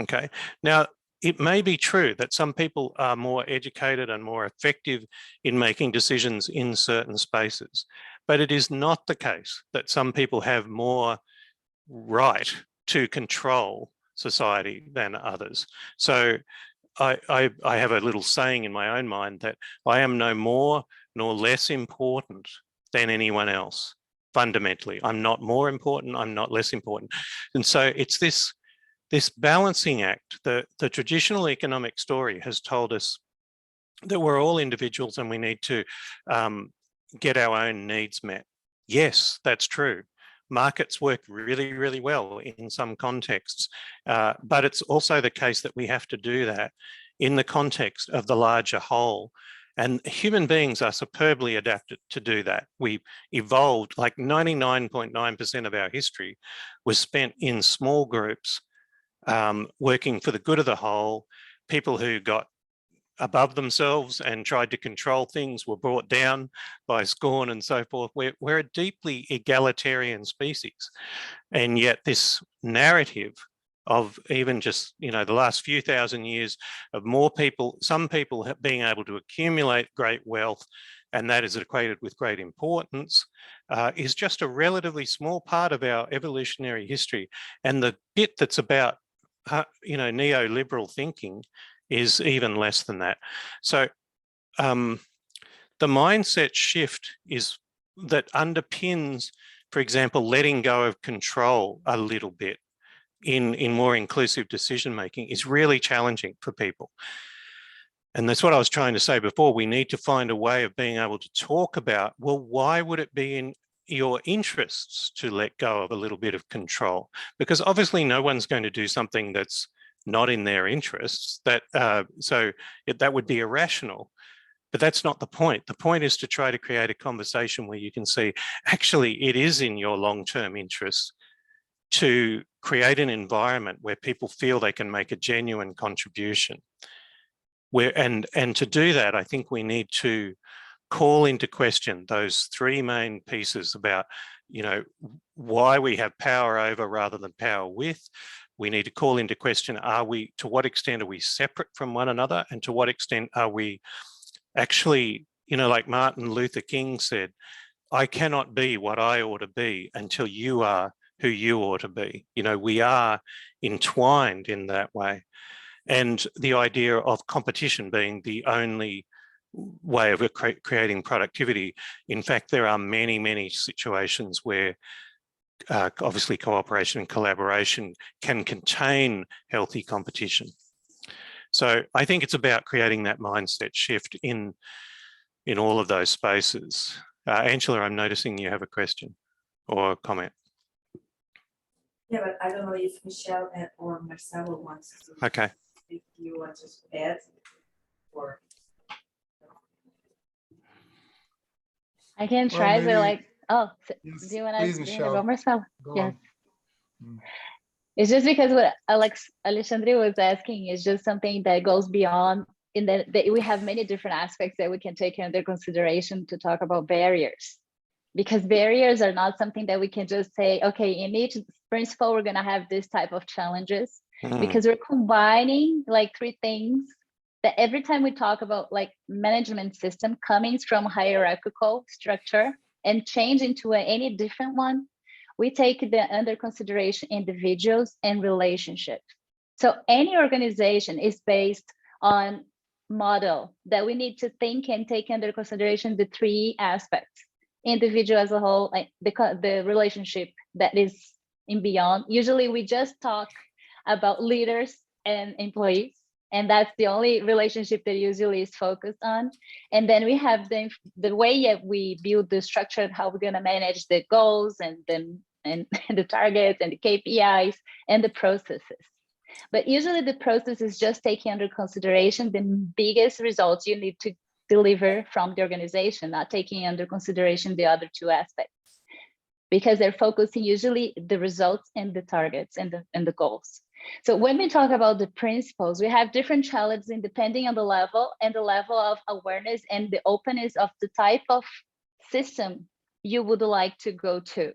okay? Now, it may be true that some people are more educated and more effective in making decisions in certain spaces, but it is not the case that some people have more right to control society than others. So I have a little saying in my own mind that I am no more nor less important than anyone else. Fundamentally, I'm not more important, I'm not less important. And so it's this balancing act. The traditional economic story has told us that we're all individuals and we need to get our own needs met. Yes, that's true. Markets work really, really well in some contexts, but it's also the case that we have to do that in the context of the larger whole. And human beings are superbly adapted to do that. We evolved, like 99.9% of our history was spent in small groups, working for the good of the whole. People who got above themselves and tried to control things were brought down by scorn and so forth. We're a deeply egalitarian species. And yet this narrative of even just, you know, the last few thousand years of more people, some people being able to accumulate great wealth, and that is equated with great importance, is just a relatively small part of our evolutionary history. And the bit that's about, you know, neoliberal thinking is even less than that. So the mindset shift is that underpins, for example, letting go of control a little bit in more inclusive decision making is really challenging for people. And that's what I was trying to say before. We need to find a way of being able to talk about, well, why would it be in your interests to let go of a little bit of control? Because obviously no one's going to do something that's not in their interests, that that would be irrational. But that's not the point. The point is to try to create a conversation where you can see, actually, it is in your long-term interests to create an environment where people feel they can make a genuine contribution. And to do that, I think we need to call into question those three main pieces about, you know, why we have power over rather than power with. We need to call into question, to what extent are we separate from one another? And to what extent are we actually, you know, like Martin Luther King said, I cannot be what I ought to be until you are who you ought to be. You know, we are entwined in that way. And the idea of competition being the only way of creating productivity. In fact, there are many, many situations where obviously cooperation and collaboration can contain healthy competition. So I think it's about creating that mindset shift in all of those spaces. Angela, I'm noticing you have a question or a comment. Yeah, but I don't know if Michelle or Marcelo wants to. Okay. If you want to add or. I can try, maybe, but like, oh, yes, do you want please, to Michelle, go, Marcelo? go Yes. on. It's just because what Alexandre was asking is just something that goes beyond, in that we have many different aspects that we can take into consideration to talk about barriers. Because barriers are not something that we can just say, okay, in each principle, we're going to have this type of challenges, because we're combining like three things that every time we talk about like management system coming from hierarchical structure and change into any different one, we take under consideration individuals and relationships. So any organization is based on model that we need to think and take under consideration the three aspects: individual as a whole, like the relationship that is in beyond. Usually we just talk about leaders and employees, and that's the only relationship that usually is focused on. And then we have the way that we build the structure, how we're going to manage the goals and the targets and the KPIs and the processes. But usually the process is just taking under consideration the biggest results you need to deliver from the organization, not taking under consideration the other two aspects, because they're focusing usually the results and the targets and the goals. So when we talk about the principles, we have different challenges depending on the level and the level of awareness and the openness of the type of system you would like to go to.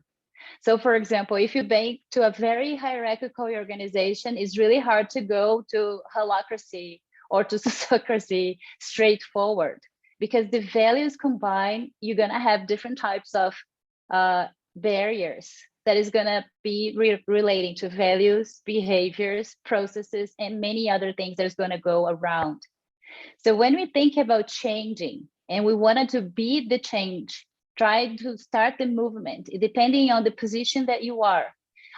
So for example, if you bank to a very hierarchical organization, it's really hard to go to holacracy or to sociocracy straightforward, because the values combined, you're going to have different types of barriers that is going to be relating to values, behaviors, processes, and many other things that's going to go around. So when we think about changing and we wanted to be the change, try to start the movement, depending on the position that you are,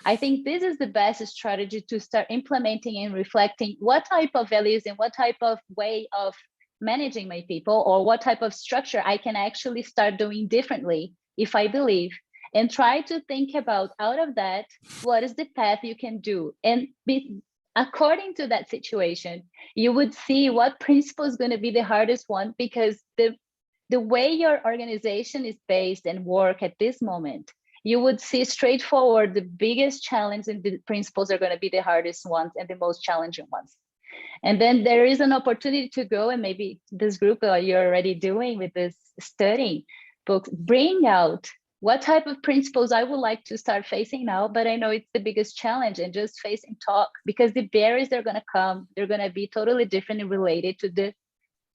I think this is the best strategy to start implementing and reflecting what type of values and what type of way of managing my people, or what type of structure I can actually start doing differently if I believe, and try to think about out of that, what is the path you can do? And according to that situation, you would see what principle is going to be the hardest one, because the way your organization is based and work at this moment, you would see straightforward the biggest challenge, and the principles are going to be the hardest ones and the most challenging ones. And then there is an opportunity to go, and maybe this group you're already doing with this studying books, bring out what type of principles I would like to start facing now, but I know it's the biggest challenge, and just face and talk, because the barriers are going to come, they're going to be totally different and related to the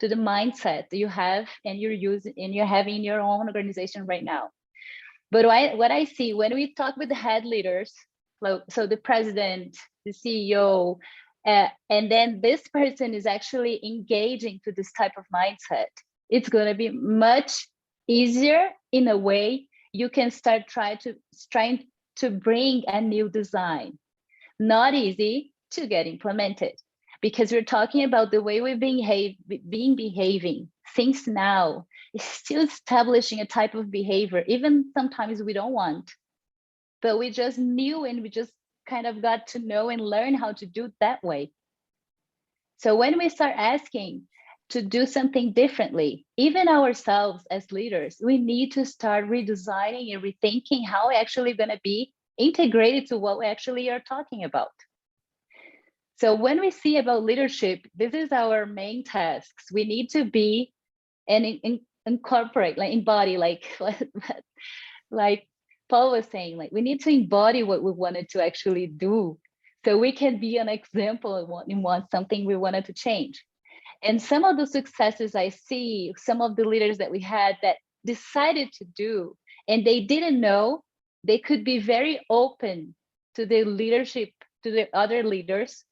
mindset that you have and you're using and you're having in your own organization right now. But what I see when we talk with the head leaders, so the president, the CEO, and then this person is actually engaging to this type of mindset, it's going to be much easier. In a way, you can start trying to bring a new design. Not easy to get implemented, because we're talking about the way we've been behaving since now. Is still establishing a type of behavior, even sometimes we don't want, but we just knew, and we just kind of got to know and learn how to do it that way. So when we start asking to do something differently, even ourselves as leaders, we need to start redesigning and rethinking how we're actually going to be integrated to what we actually are talking about. So when we see about leadership, this is our main tasks. We need to be and incorporate, like embody, like Paul was saying, like we need to embody what we wanted to actually do, so we can be an example in something we wanted to change. And some of the successes I see, some of the leaders that we had that decided to do, and they didn't know, they could be very open to the leadership, to the other leaders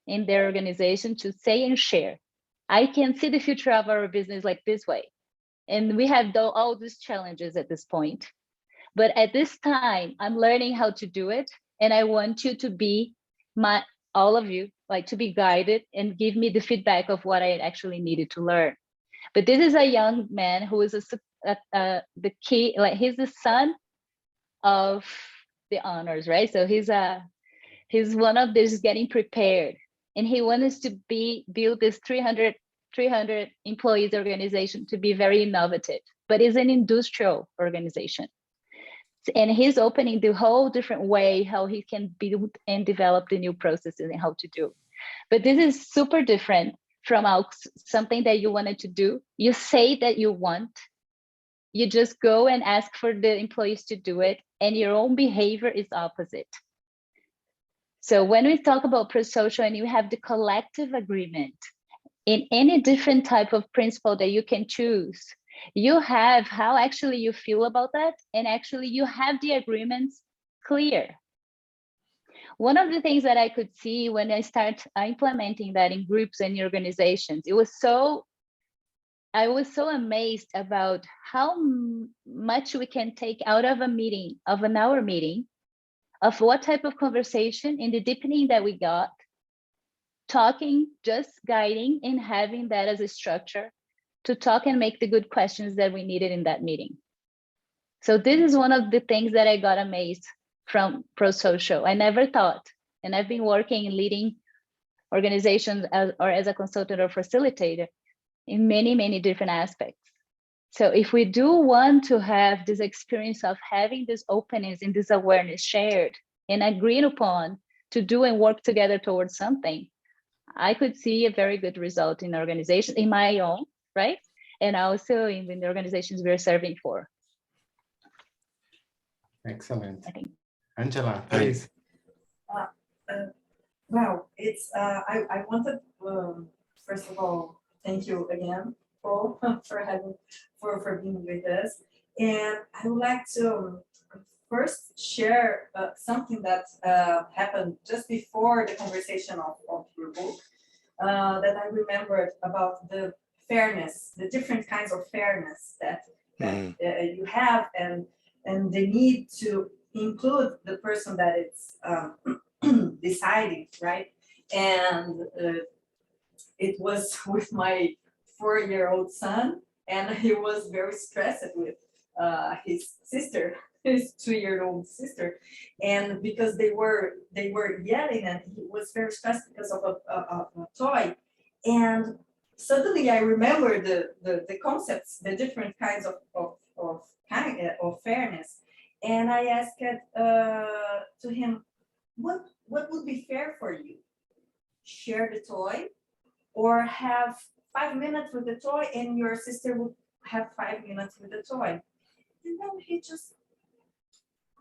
in their organization, to say and share. I can see the future of our business like this way. And we have all these challenges at this point. But at this time, I'm learning how to do it. And I want you to be all of you, like to be guided and give me the feedback of what I actually needed to learn. But this is a young man who is the key, like he's the son of the honors, right? So he's one of these getting prepared, and he wants to build this 300 employees organization to be very innovative, but it's an industrial organization. And he's opening the whole different way how he can build and develop the new processes and how to do. But this is super different from something that you wanted to do. You say that you want, you just go and ask for the employees to do it, and your own behavior is opposite. So when we talk about prosocial and you have the collective agreement in any different type of principle that you can choose, you have how actually you feel about that, and actually you have the agreements clear. One of the things that I could see when I start implementing that in groups and organizations, I was so amazed about how much we can take out of a meeting, of an hour meeting, of what type of conversation in the deepening that we got, talking, just guiding and having that as a structure to talk and make the good questions that we needed in that meeting. So this is one of the things that I got amazed from Prosocial. I never thought, and I've been working in leading organizations as a consultant or facilitator in many, many different aspects. So if we do want to have this experience of having this openness and this awareness shared and agreed upon to do and work together towards something, I could see a very good result in organizations, in my own, right? And also in the organizations we're serving for. Excellent. I think. Angela, please. Well, it's I wanted first of all, thank you again, Paul, for being with us, and I would like to first share something that happened just before the conversation of your book that I remembered about the fairness, the different kinds of fairness that you have, and the need to include the person that it's deciding, right? And it was with my 4-year-old son, and he was very stressed with his sister, his 2-year-old sister, and because they were yelling, and he was very stressed because of a toy. And suddenly I remember the concepts, the different kinds of fairness, and I asked to him, what would be fair for you? Share the toy, or have 5 minutes with the toy and your sister would have 5 minutes with the toy? And then he just,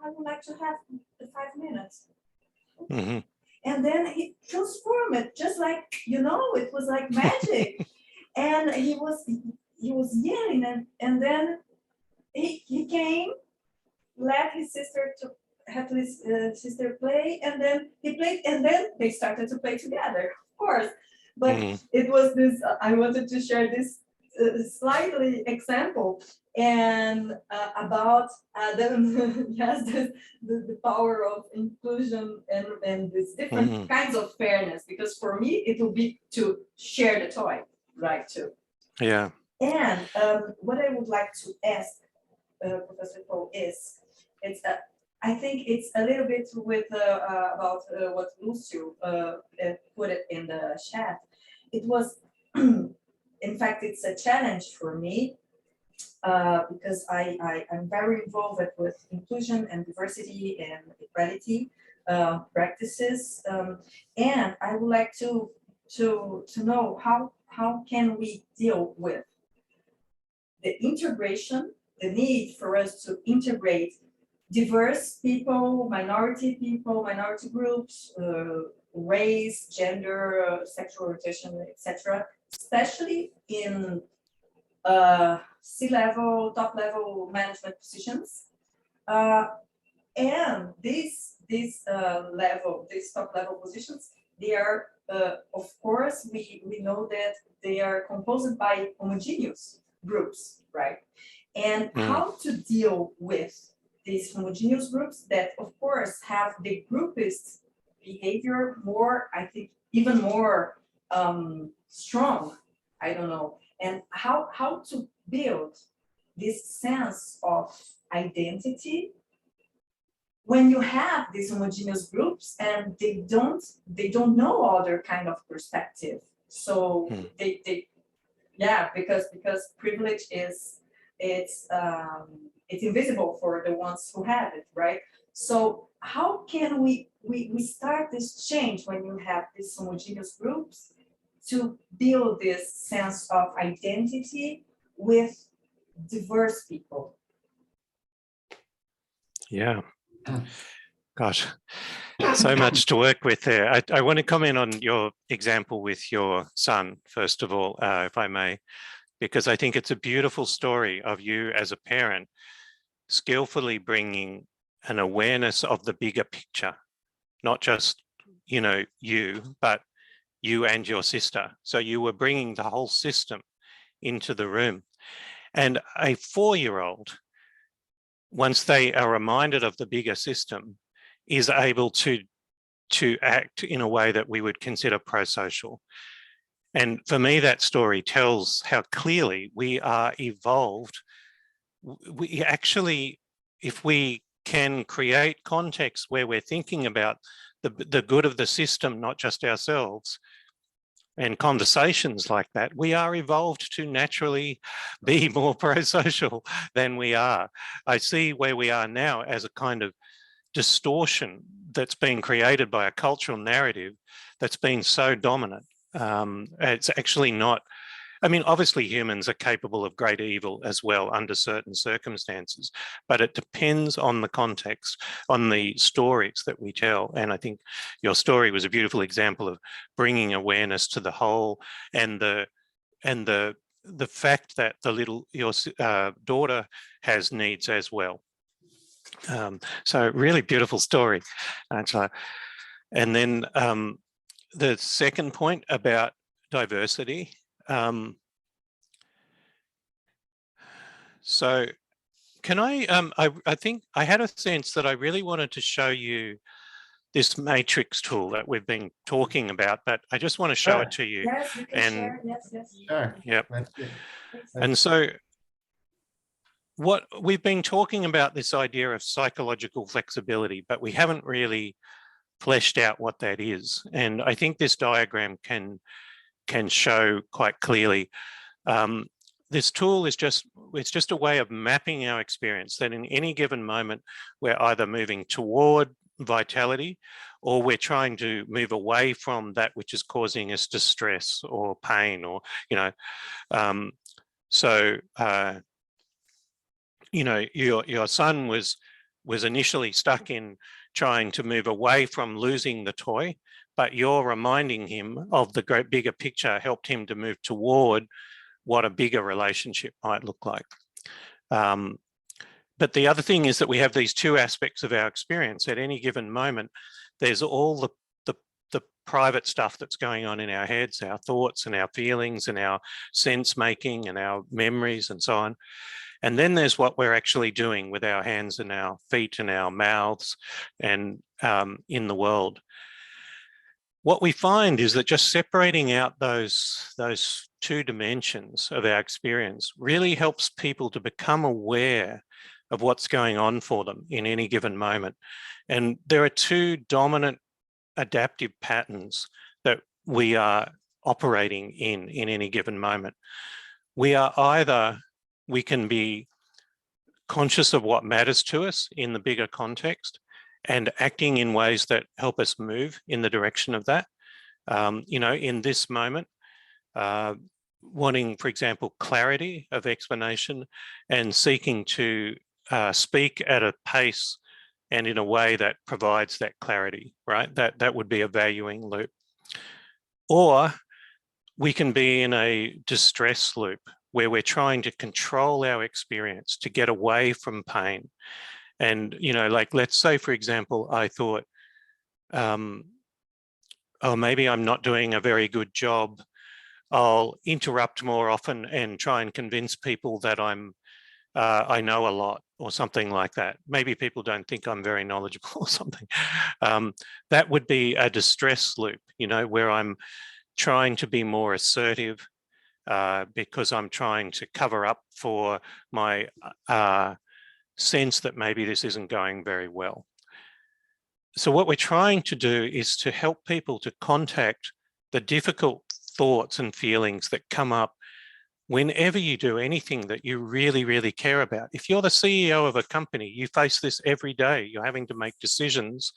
I would like to have the 5 minutes. Mm-hmm. And then he transformed it, just like, it was like magic. And he was yelling, and then he came, let his sister sister play, and then he played, and then they started to play together, of course. But it was this, I wanted to share this slightly example, and about the power of inclusion and these different kinds of fairness, because for me it will be to share the toy, right, too. Yeah. And what I would like to ask Professor Paul is, I think it's a little bit with about what Lucio put it in the chat. It was, in fact, it's a challenge for me because I'm very involved with inclusion and diversity and equality practices, and I would like to know how can we deal with the integration, the need for us to integrate diverse people, minority groups, race, gender, sexual orientation, etc., especially in C-level, top-level management positions. And these top-level positions, they are of course, we know that they are composed by homogeneous groups, right? And how to deal with these homogeneous groups that, of course, have the groupist behavior more, I think, even more strong, I don't know, and how to build this sense of identity when you have these homogeneous groups and they don't know other kind of perspective. So they yeah, because privilege is it's invisible for the ones who have it, right? So how can we start this change when you have these homogeneous groups to build this sense of identity with diverse people? Yeah. Gosh, so much to work with there. I want to comment on your example with your son, first of all, if I may, because I think it's a beautiful story of you as a parent skillfully bringing an awareness of the bigger picture, not just, you know, you, but you and your sister. So you were bringing the whole system into the room. And a 4-year-old, once they are reminded of the bigger system, is able to act in a way that we would consider prosocial. And for me, that story tells how clearly we are evolved. We actually, if we can create context where we're thinking about the good of the system, not just ourselves, and conversations like that, we are evolved to naturally be more prosocial than we are. I see where we are now as a kind of distortion that's been created by a cultural narrative that's been so dominant. It's actually not, I mean, obviously humans are capable of great evil as well under certain circumstances, but it depends on the context, on the stories that we tell. And I think your story was a beautiful example of bringing awareness to the whole, and the fact that your daughter has needs as well. So really beautiful story, Angela. And then the second point about diversity. So can I think I had a sense that I really wanted to show you this matrix tool that we've been talking about, but I just want to show it to you. Yes, you can share. Yes. Sure. Yep. Let's And so what we've been talking about, this idea of psychological flexibility, but we haven't really fleshed out what that is. And I think this diagram can show quite clearly. This tool is it's just a way of mapping our experience, that in any given moment, we're either moving toward vitality or we're trying to move away from that which is causing us distress or pain, or, you know, you know, your son was initially stuck in trying to move away from losing the toy, but you're reminding him of the great bigger picture helped him to move toward what a bigger relationship might look like. But the other thing is that we have these two aspects of our experience. At any given moment, there's all the private stuff that's going on in our heads, our thoughts and our feelings and our sense making and our memories and so on. And then there's what we're actually doing with our hands and our feet and our mouths and in the world. What we find is that just separating out those two dimensions of our experience really helps people to become aware of what's going on for them in any given moment. And there are two dominant adaptive patterns that we are operating in any given moment. We can be conscious of what matters to us in the bigger context and acting in ways that help us move in the direction of that. You know, in this moment, wanting, for example, clarity of explanation and seeking to speak at a pace and in a way that provides that clarity, right? That would be a valuing loop. Or we can be in a distress loop where we're trying to control our experience to get away from pain. And, you know, like, let's say, for example, I thought, oh, maybe I'm not doing a very good job, I'll interrupt more often and try and convince people that I know a lot or something like that. Maybe people don't think I'm very knowledgeable or something. That would be a distress loop, you know, where I'm trying to be more assertive because I'm trying to cover up for my sense that maybe this isn't going very well. So what we're trying to do is to help people to contact the difficult thoughts and feelings that come up whenever you do anything that you really, really care about. If you're the CEO of a company, you face this every day. You're having to make decisions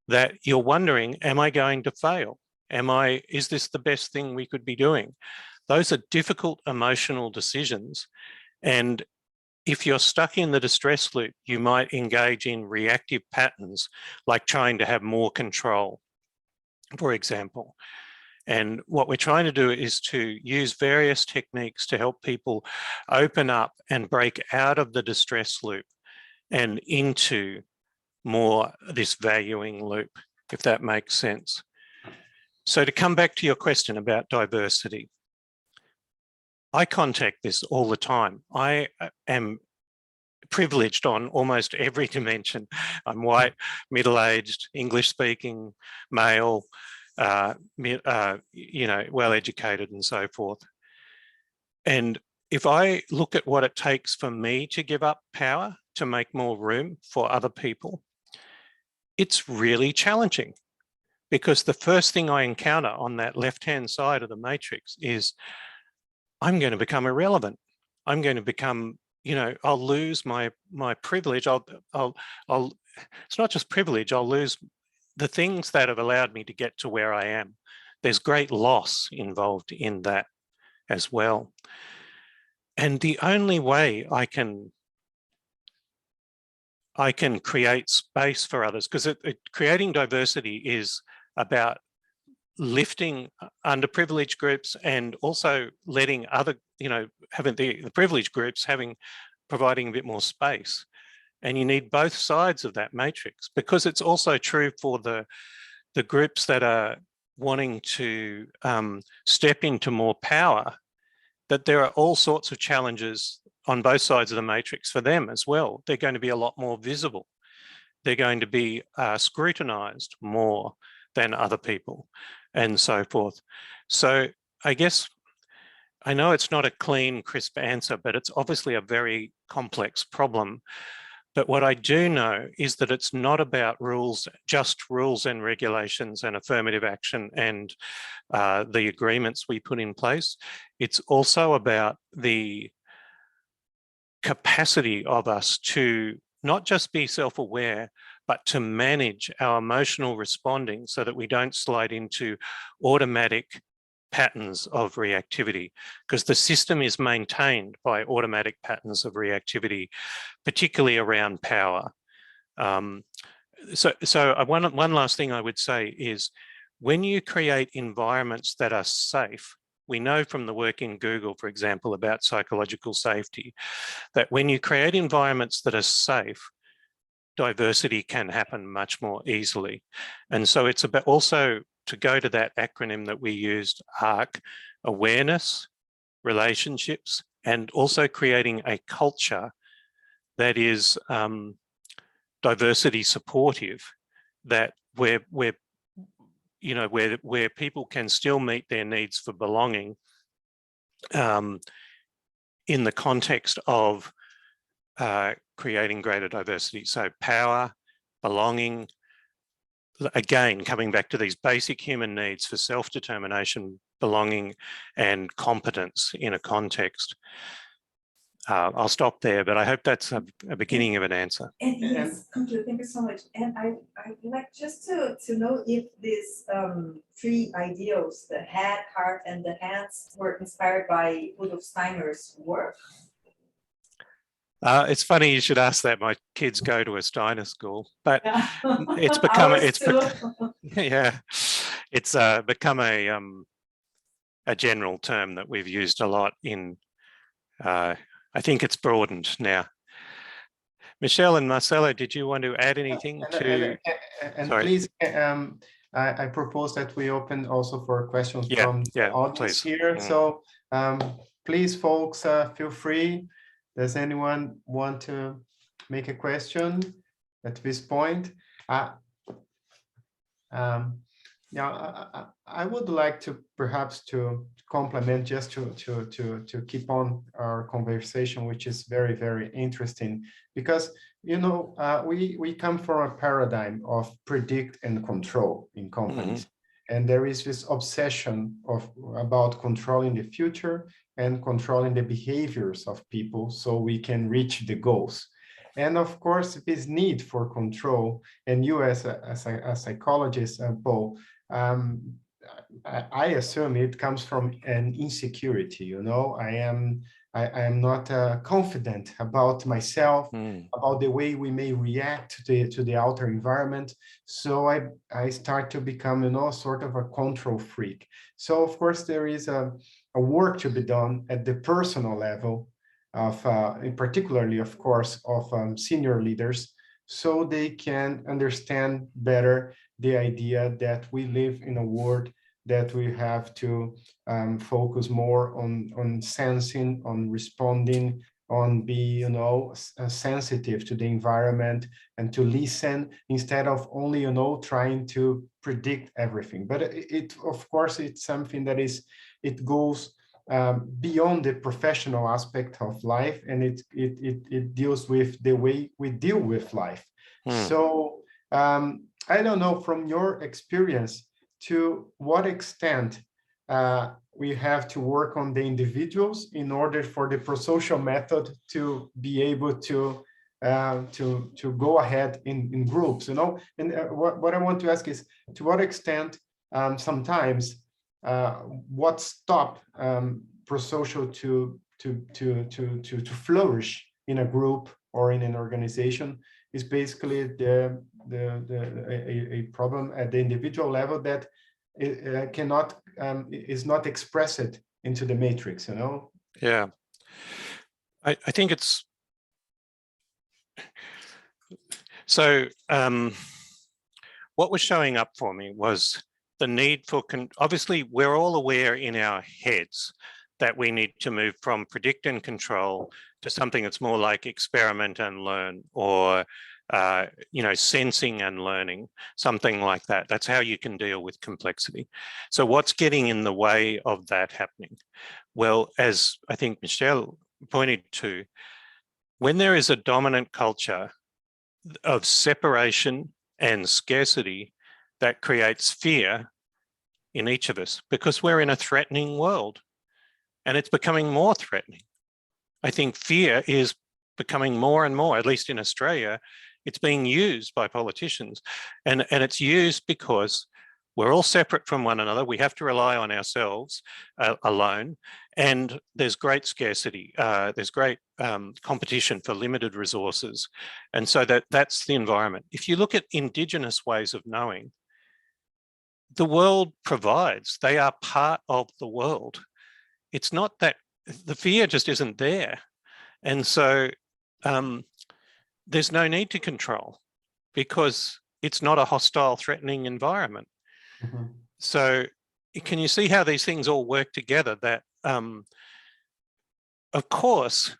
that you're wondering, am I going to fail? Is this the best thing we could be doing? Those are difficult emotional decisions. And if you're stuck in the distress loop, you might engage in reactive patterns, like trying to have more control, for example. And what we're trying to do is to use various techniques to help people open up and break out of the distress loop and into more this valuing loop, if that makes sense. So to come back to your question about diversity, I contact this all the time. I am privileged on almost every dimension. I'm white, middle-aged, English-speaking, male, you know, well-educated and so forth. And if I look at what it takes for me to give up power to make more room for other people, it's really challenging, because the first thing I encounter on that left-hand side of the matrix is I'm going to become irrelevant. I'm going to become, you know, I'll lose my privilege. It's not just privilege, I'll lose the things that have allowed me to get to where I am. There's great loss involved in that as well. And the only way I can create space for others, because creating diversity is about lifting underprivileged groups and also letting other, you know, having the privileged groups providing a bit more space. And you need both sides of that matrix, because it's also true for the groups that are wanting to step into more power, that there are all sorts of challenges on both sides of the matrix for them as well. They're going to be a lot more visible. They're going to be scrutinized more than other people and so forth. So I guess, I know it's not a clean, crisp answer, but it's obviously a very complex problem. But what I do know is that it's not about rules, just rules and regulations and affirmative action and the agreements we put in place. It's also about the capacity of us to not just be self-aware, but to manage our emotional responding so that we don't slide into automatic patterns of reactivity, because the system is maintained by automatic patterns of reactivity, particularly around power. So one last thing I would say is, when you create environments that are safe, we know from the work in Google, for example, about psychological safety, that when you create environments that are safe, diversity can happen much more easily. And so it's about also to go to that acronym that we used, ARC, awareness, relationships, and also creating a culture that is diversity supportive, that where people can still meet their needs for belonging in the context of creating greater diversity. So power, belonging, again, coming back to these basic human needs for self-determination, belonging, and competence in a context. I'll stop there, but I hope that's a beginning of an answer. And yes, completely. Thank you so much. And I'd like just to know if these three ideals, the head, heart, and the hands, were inspired by Rudolf Steiner's work. It's funny you should ask that. My kids go to a Steiner school, but Yeah. it's become a general term that we've used a lot in. I think it's broadened now. Michelle and Marcelo, did you want to add anything to? And please, I propose that we open also for questions from the audience please. here. So please, folks, feel free. Does anyone want to make a question at this point? I would like to perhaps to complement, just to keep on our conversation, which is very, very interesting, because we come from a paradigm of predict and control in companies, and there is this obsession about controlling the future and controlling the behaviors of people so we can reach the goals. And of course, this need for control, and you as a psychologist, Paul, I assume it comes from an insecurity. I am not confident about myself, about the way we may react to the outer environment. So I start to become, sort of a control freak. So of course there is a work to be done at the personal level of, particularly, of course, of senior leaders, so they can understand better the idea that we live in a world that we have to focus more on sensing, on responding, on be, sensitive to the environment and to listen instead of only, trying to predict everything. But of course, it's something that it goes beyond the professional aspect of life, and it deals with the way we deal with life. So I don't know, from your experience, to what extent we have to work on the individuals in order for the prosocial method to be able to go ahead in groups, And what I want to ask is, to what extent sometimes what stop prosocial to flourish in a group or in an organization is basically a problem at the individual level that is not expressed into the matrix, Yeah, I think it's so. What was showing up for me was the need for, obviously, we're all aware in our heads that we need to move from predict and control to something that's more like experiment and learn, or sensing and learning, something like that. That's how you can deal with complexity. So what's getting in the way of that happening? Well, as I think Miceli pointed to, when there is a dominant culture of separation and scarcity, that creates fear in each of us, because we're in a threatening world and it's becoming more threatening. I think fear is becoming more and more, at least in Australia, it's being used by politicians, and it's used because we're all separate from one another. We have to rely on ourselves alone, and there's great scarcity. There's great competition for limited resources. And so that's the environment. If you look at Indigenous ways of knowing, the world provides, they are part of the world. It's not that the fear just isn't there. And so there's no need to control, because it's not a hostile, threatening environment. So can you see how these things all work together? That, of course,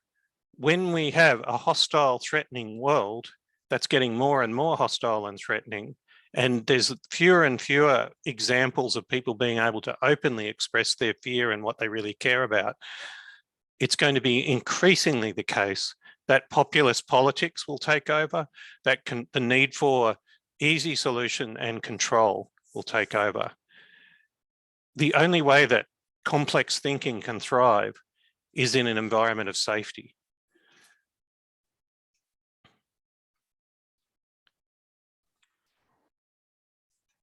when we have a hostile, threatening world that's getting more and more hostile and threatening, and there's fewer and fewer examples of people being able to openly express their fear and what they really care about, it's going to be increasingly the case that populist politics will take over, that the need for easy solution and control will take over. The only way that complex thinking can thrive is in an environment of safety.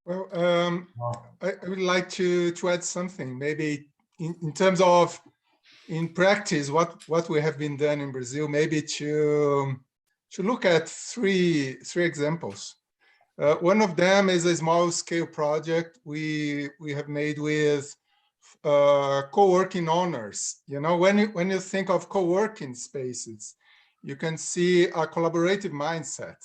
Well, I would like to add something, maybe in terms of, in practice, what we have been done in Brazil, maybe to look at three examples. One of them is a small scale project we have made with co-working owners. When you think of co-working spaces, you can see a collaborative mindset.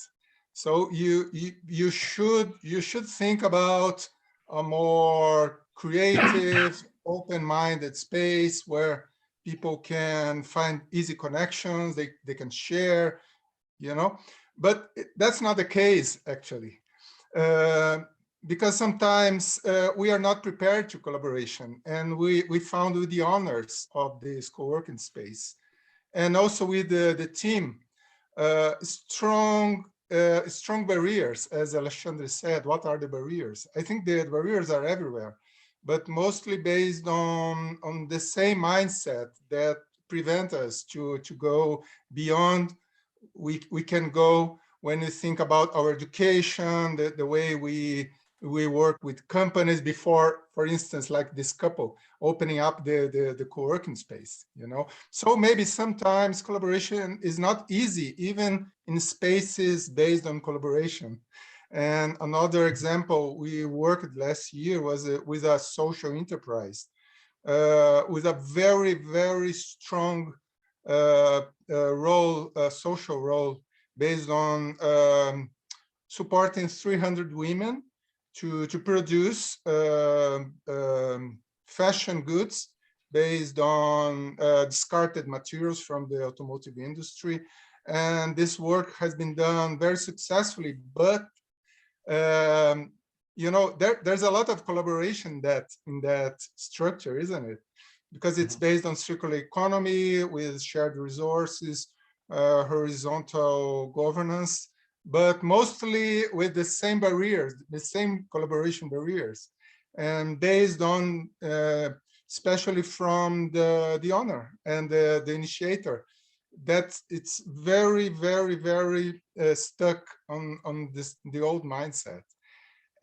So you should think about a more creative, open-minded space where people can find easy connections, they can share, you know, but that's not the case actually. Because sometimes we are not prepared to collaboration, and we found with the owners of this co-working space and also with the team, strong barriers, as Alexandre said. What are the barriers? I think the barriers are everywhere, but mostly based on the same mindset that prevent us to go beyond we can go when you think about our education, the way we work with companies before, for instance, like this couple opening up the co-working space, you know. So maybe sometimes collaboration is not easy, even in spaces based on collaboration. And another example we worked last year was with a social enterprise with a very, very strong social role based on supporting 300 women to produce fashion goods based on discarded materials from the automotive industry. And this work has been done very successfully, but you know, there's a lot of collaboration in that structure, isn't it? Because it's based on circular economy with shared resources, horizontal governance, but mostly with the same barriers, the same collaboration barriers, and based on, especially from the owner and the initiator, that it's very, very, very stuck on the old mindset.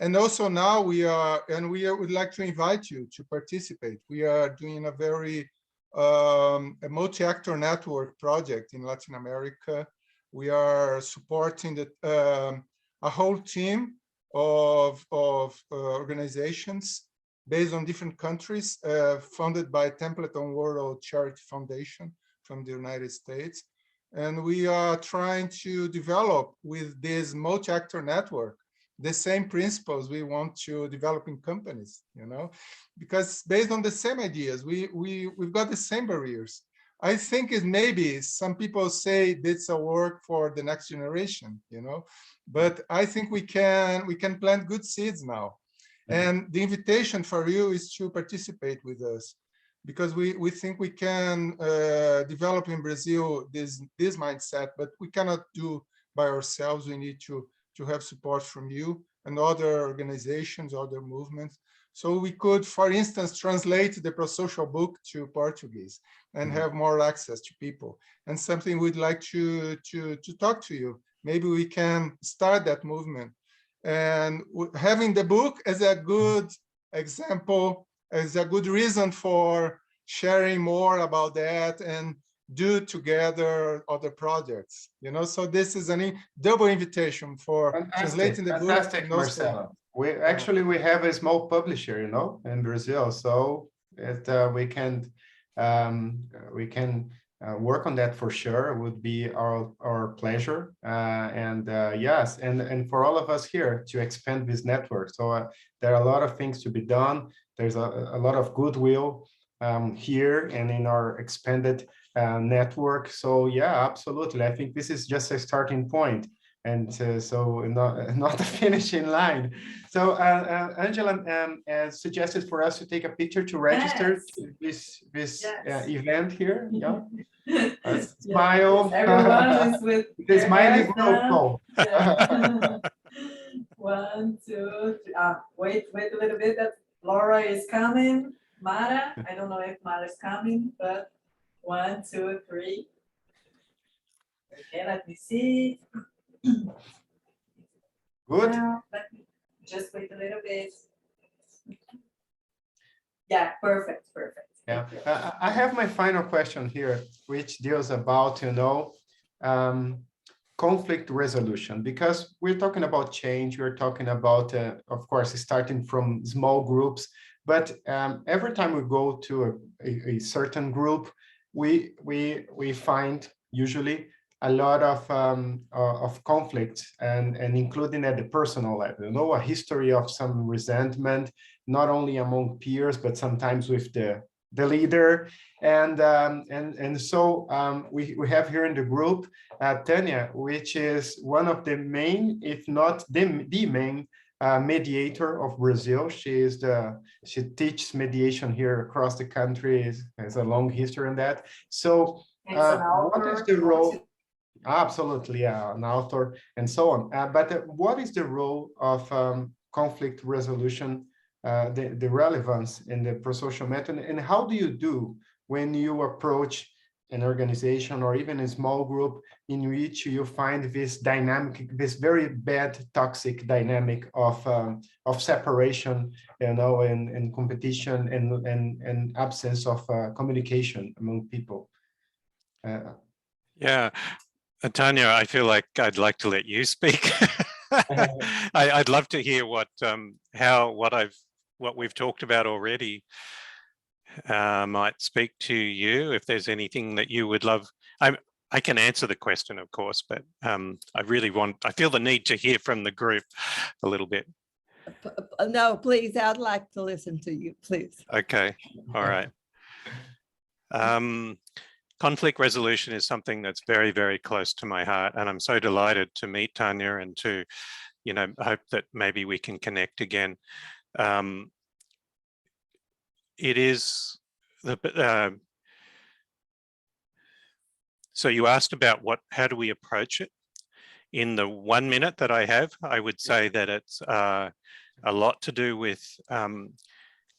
And also now we would like to invite you to participate. We are doing a very a multi-actor network project in Latin America. We are supporting a whole team of organizations based on different countries, funded by Untitled Charity Foundation from the United States. And we are trying to develop with this multi-actor network the same principles we want to develop in companies, you know, because based on the same ideas, we've got the same barriers. I think it maybe some people say it's a work for the next generation, you know, but I think we can plant good seeds now. And the invitation for you is to participate with us, because we think we can develop in Brazil this mindset, but we cannot do by ourselves. We need to have support from you and other organizations, other movements. So we could, for instance, translate the Prosocial book to Portuguese and have more access to people. And something we'd like to talk to you. Maybe we can start that movement. And having the book as a good example, as a good reason for sharing more about that and do together other projects, you know. So this is a double invitation for translating the book. Fantastic, Marcelo. We have a small publisher, you know, in Brazil, so we can work on that for sure. It would be our pleasure, yes, and for all of us here to expand this network. So there are a lot of things to be done. There's a lot of goodwill here and in our expanded network. So yeah, absolutely. I think this is just a starting point, and so not the finishing line. So Angela suggested for us to take a picture to register this event here. Yeah. Smile. Everyone is with the smiley group. Yeah. 1, 2, 3. Wait a little bit. That Laura is coming. Mara, I don't know if Mara is coming, but 1, 2, 3. Okay, let me see. Good. Now, let me just wait a little bit. Yeah, perfect. Yeah, I have my final question here, which deals about, you know, conflict resolution, because we're talking about change. We're talking about, of course, starting from small groups, but every time we go to a certain group, we find usually a lot of conflict and including at the personal level, you know, a history of some resentment, not only among peers, but sometimes with the leader. And so we have here in the group Tanya, which is one of the main, if not the main mediator of Brazil. She teaches mediation here across the country, has a long history in that. So what is the role? Absolutely, yeah, an author and so on. But what is the role of conflict resolution, the relevance in the prosocial method, and how do you do when you approach an organization or even a small group in which you find this dynamic, this very bad toxic dynamic of separation, you know, and competition and absence of communication among people? Yeah, Tanya, I feel like I'd like to let you speak. I'd love to hear what we've talked about already might speak to you. If there's anything that you would love, I can answer the question, of course, but I feel the need to hear from the group a little bit. No, please, I'd like to listen to you, please. Okay, all right. Conflict resolution is something that's very, very close to my heart, and I'm so delighted to meet Tanya and to, you know, hope that maybe we can connect again. It is the so you asked about how do we approach it? In the 1 minute that I have, I would say that it's a lot to do with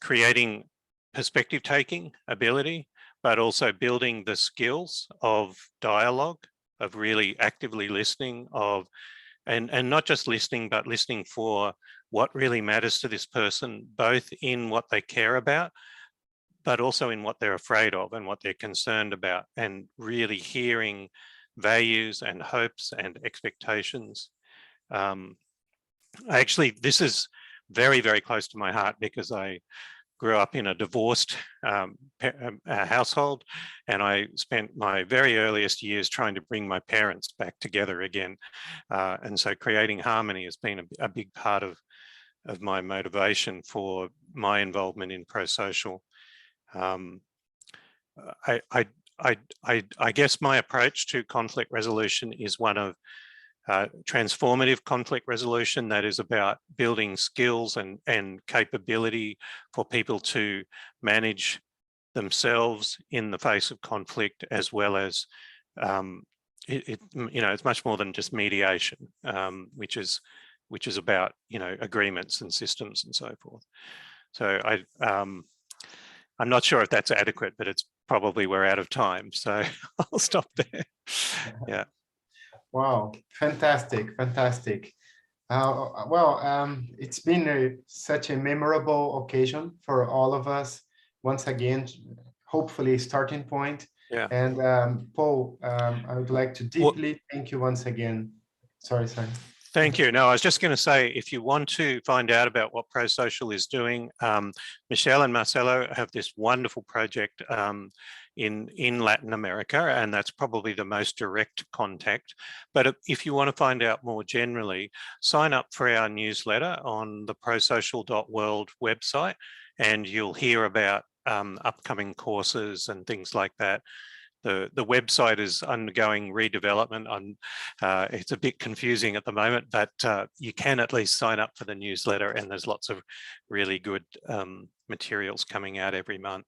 creating perspective taking ability, but also building the skills of dialogue, of really actively listening, and not just listening, but listening for what really matters to this person, both in what they care about, but also in what they're afraid of and what they're concerned about, and really hearing values and hopes and expectations. This is very, very close to my heart because I grew up in a divorced household, and I spent my very earliest years trying to bring my parents back together again. And so creating harmony has been a big part of my motivation for my involvement in prosocial. I guess my approach to conflict resolution is one of transformative conflict resolution that is about building skills and capability for people to manage themselves in the face of conflict, as well as it's much more than just mediation, which is about, you know, agreements and systems and so forth. So I'm not sure if that's adequate, but it's probably we're out of time, so I'll stop there. Yeah. Wow, fantastic. It's been such a memorable occasion for all of us. Once again, hopefully starting point. Yeah. And Paul, I would like to deeply thank you once again. Sorry. Thank you. No, I was just going to say, if you want to find out about what Prosocial is doing, Michelle and Marcelo have this wonderful project in Latin America, and that's probably the most direct contact. But if you want to find out more generally, sign up for our newsletter on the Prosocial.World website, and you'll hear about upcoming courses and things like that. The website is undergoing redevelopment. It's a bit confusing at the moment, but you can at least sign up for the newsletter, and there's lots of really good materials coming out every month.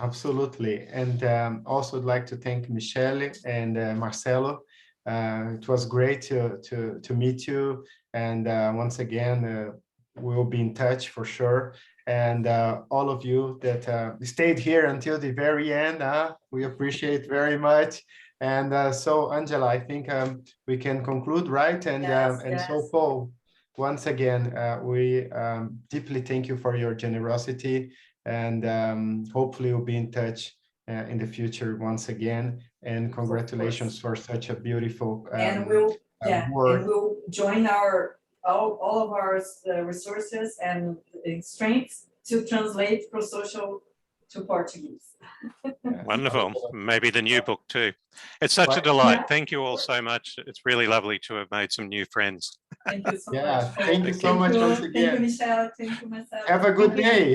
Absolutely. And also I'd like to thank Miceli and Marcelo. It was great to meet you. And once again, we'll be in touch for sure. And all of you that stayed here until the very end, we appreciate very much. And so, Angela, I think we can conclude, right? And yes. So, Paul, once again, we deeply thank you for your generosity, and hopefully we'll be in touch in the future once again. And congratulations for such a beautiful work. And we'll join all of our resources and strengths to translate Prosocial to Portuguese. Wonderful. Maybe the new book too. It's such a Right. delight. Yeah. Thank you all so much. It's really lovely to have made some new friends. Thank you so Yeah, much. thank you so Thank much you. once Thank you, again. Michelle. Thank you, Marcelo. Have a good Thank you. day.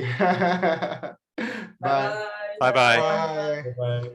Bye. Bye-bye. Bye-bye. Bye. Bye.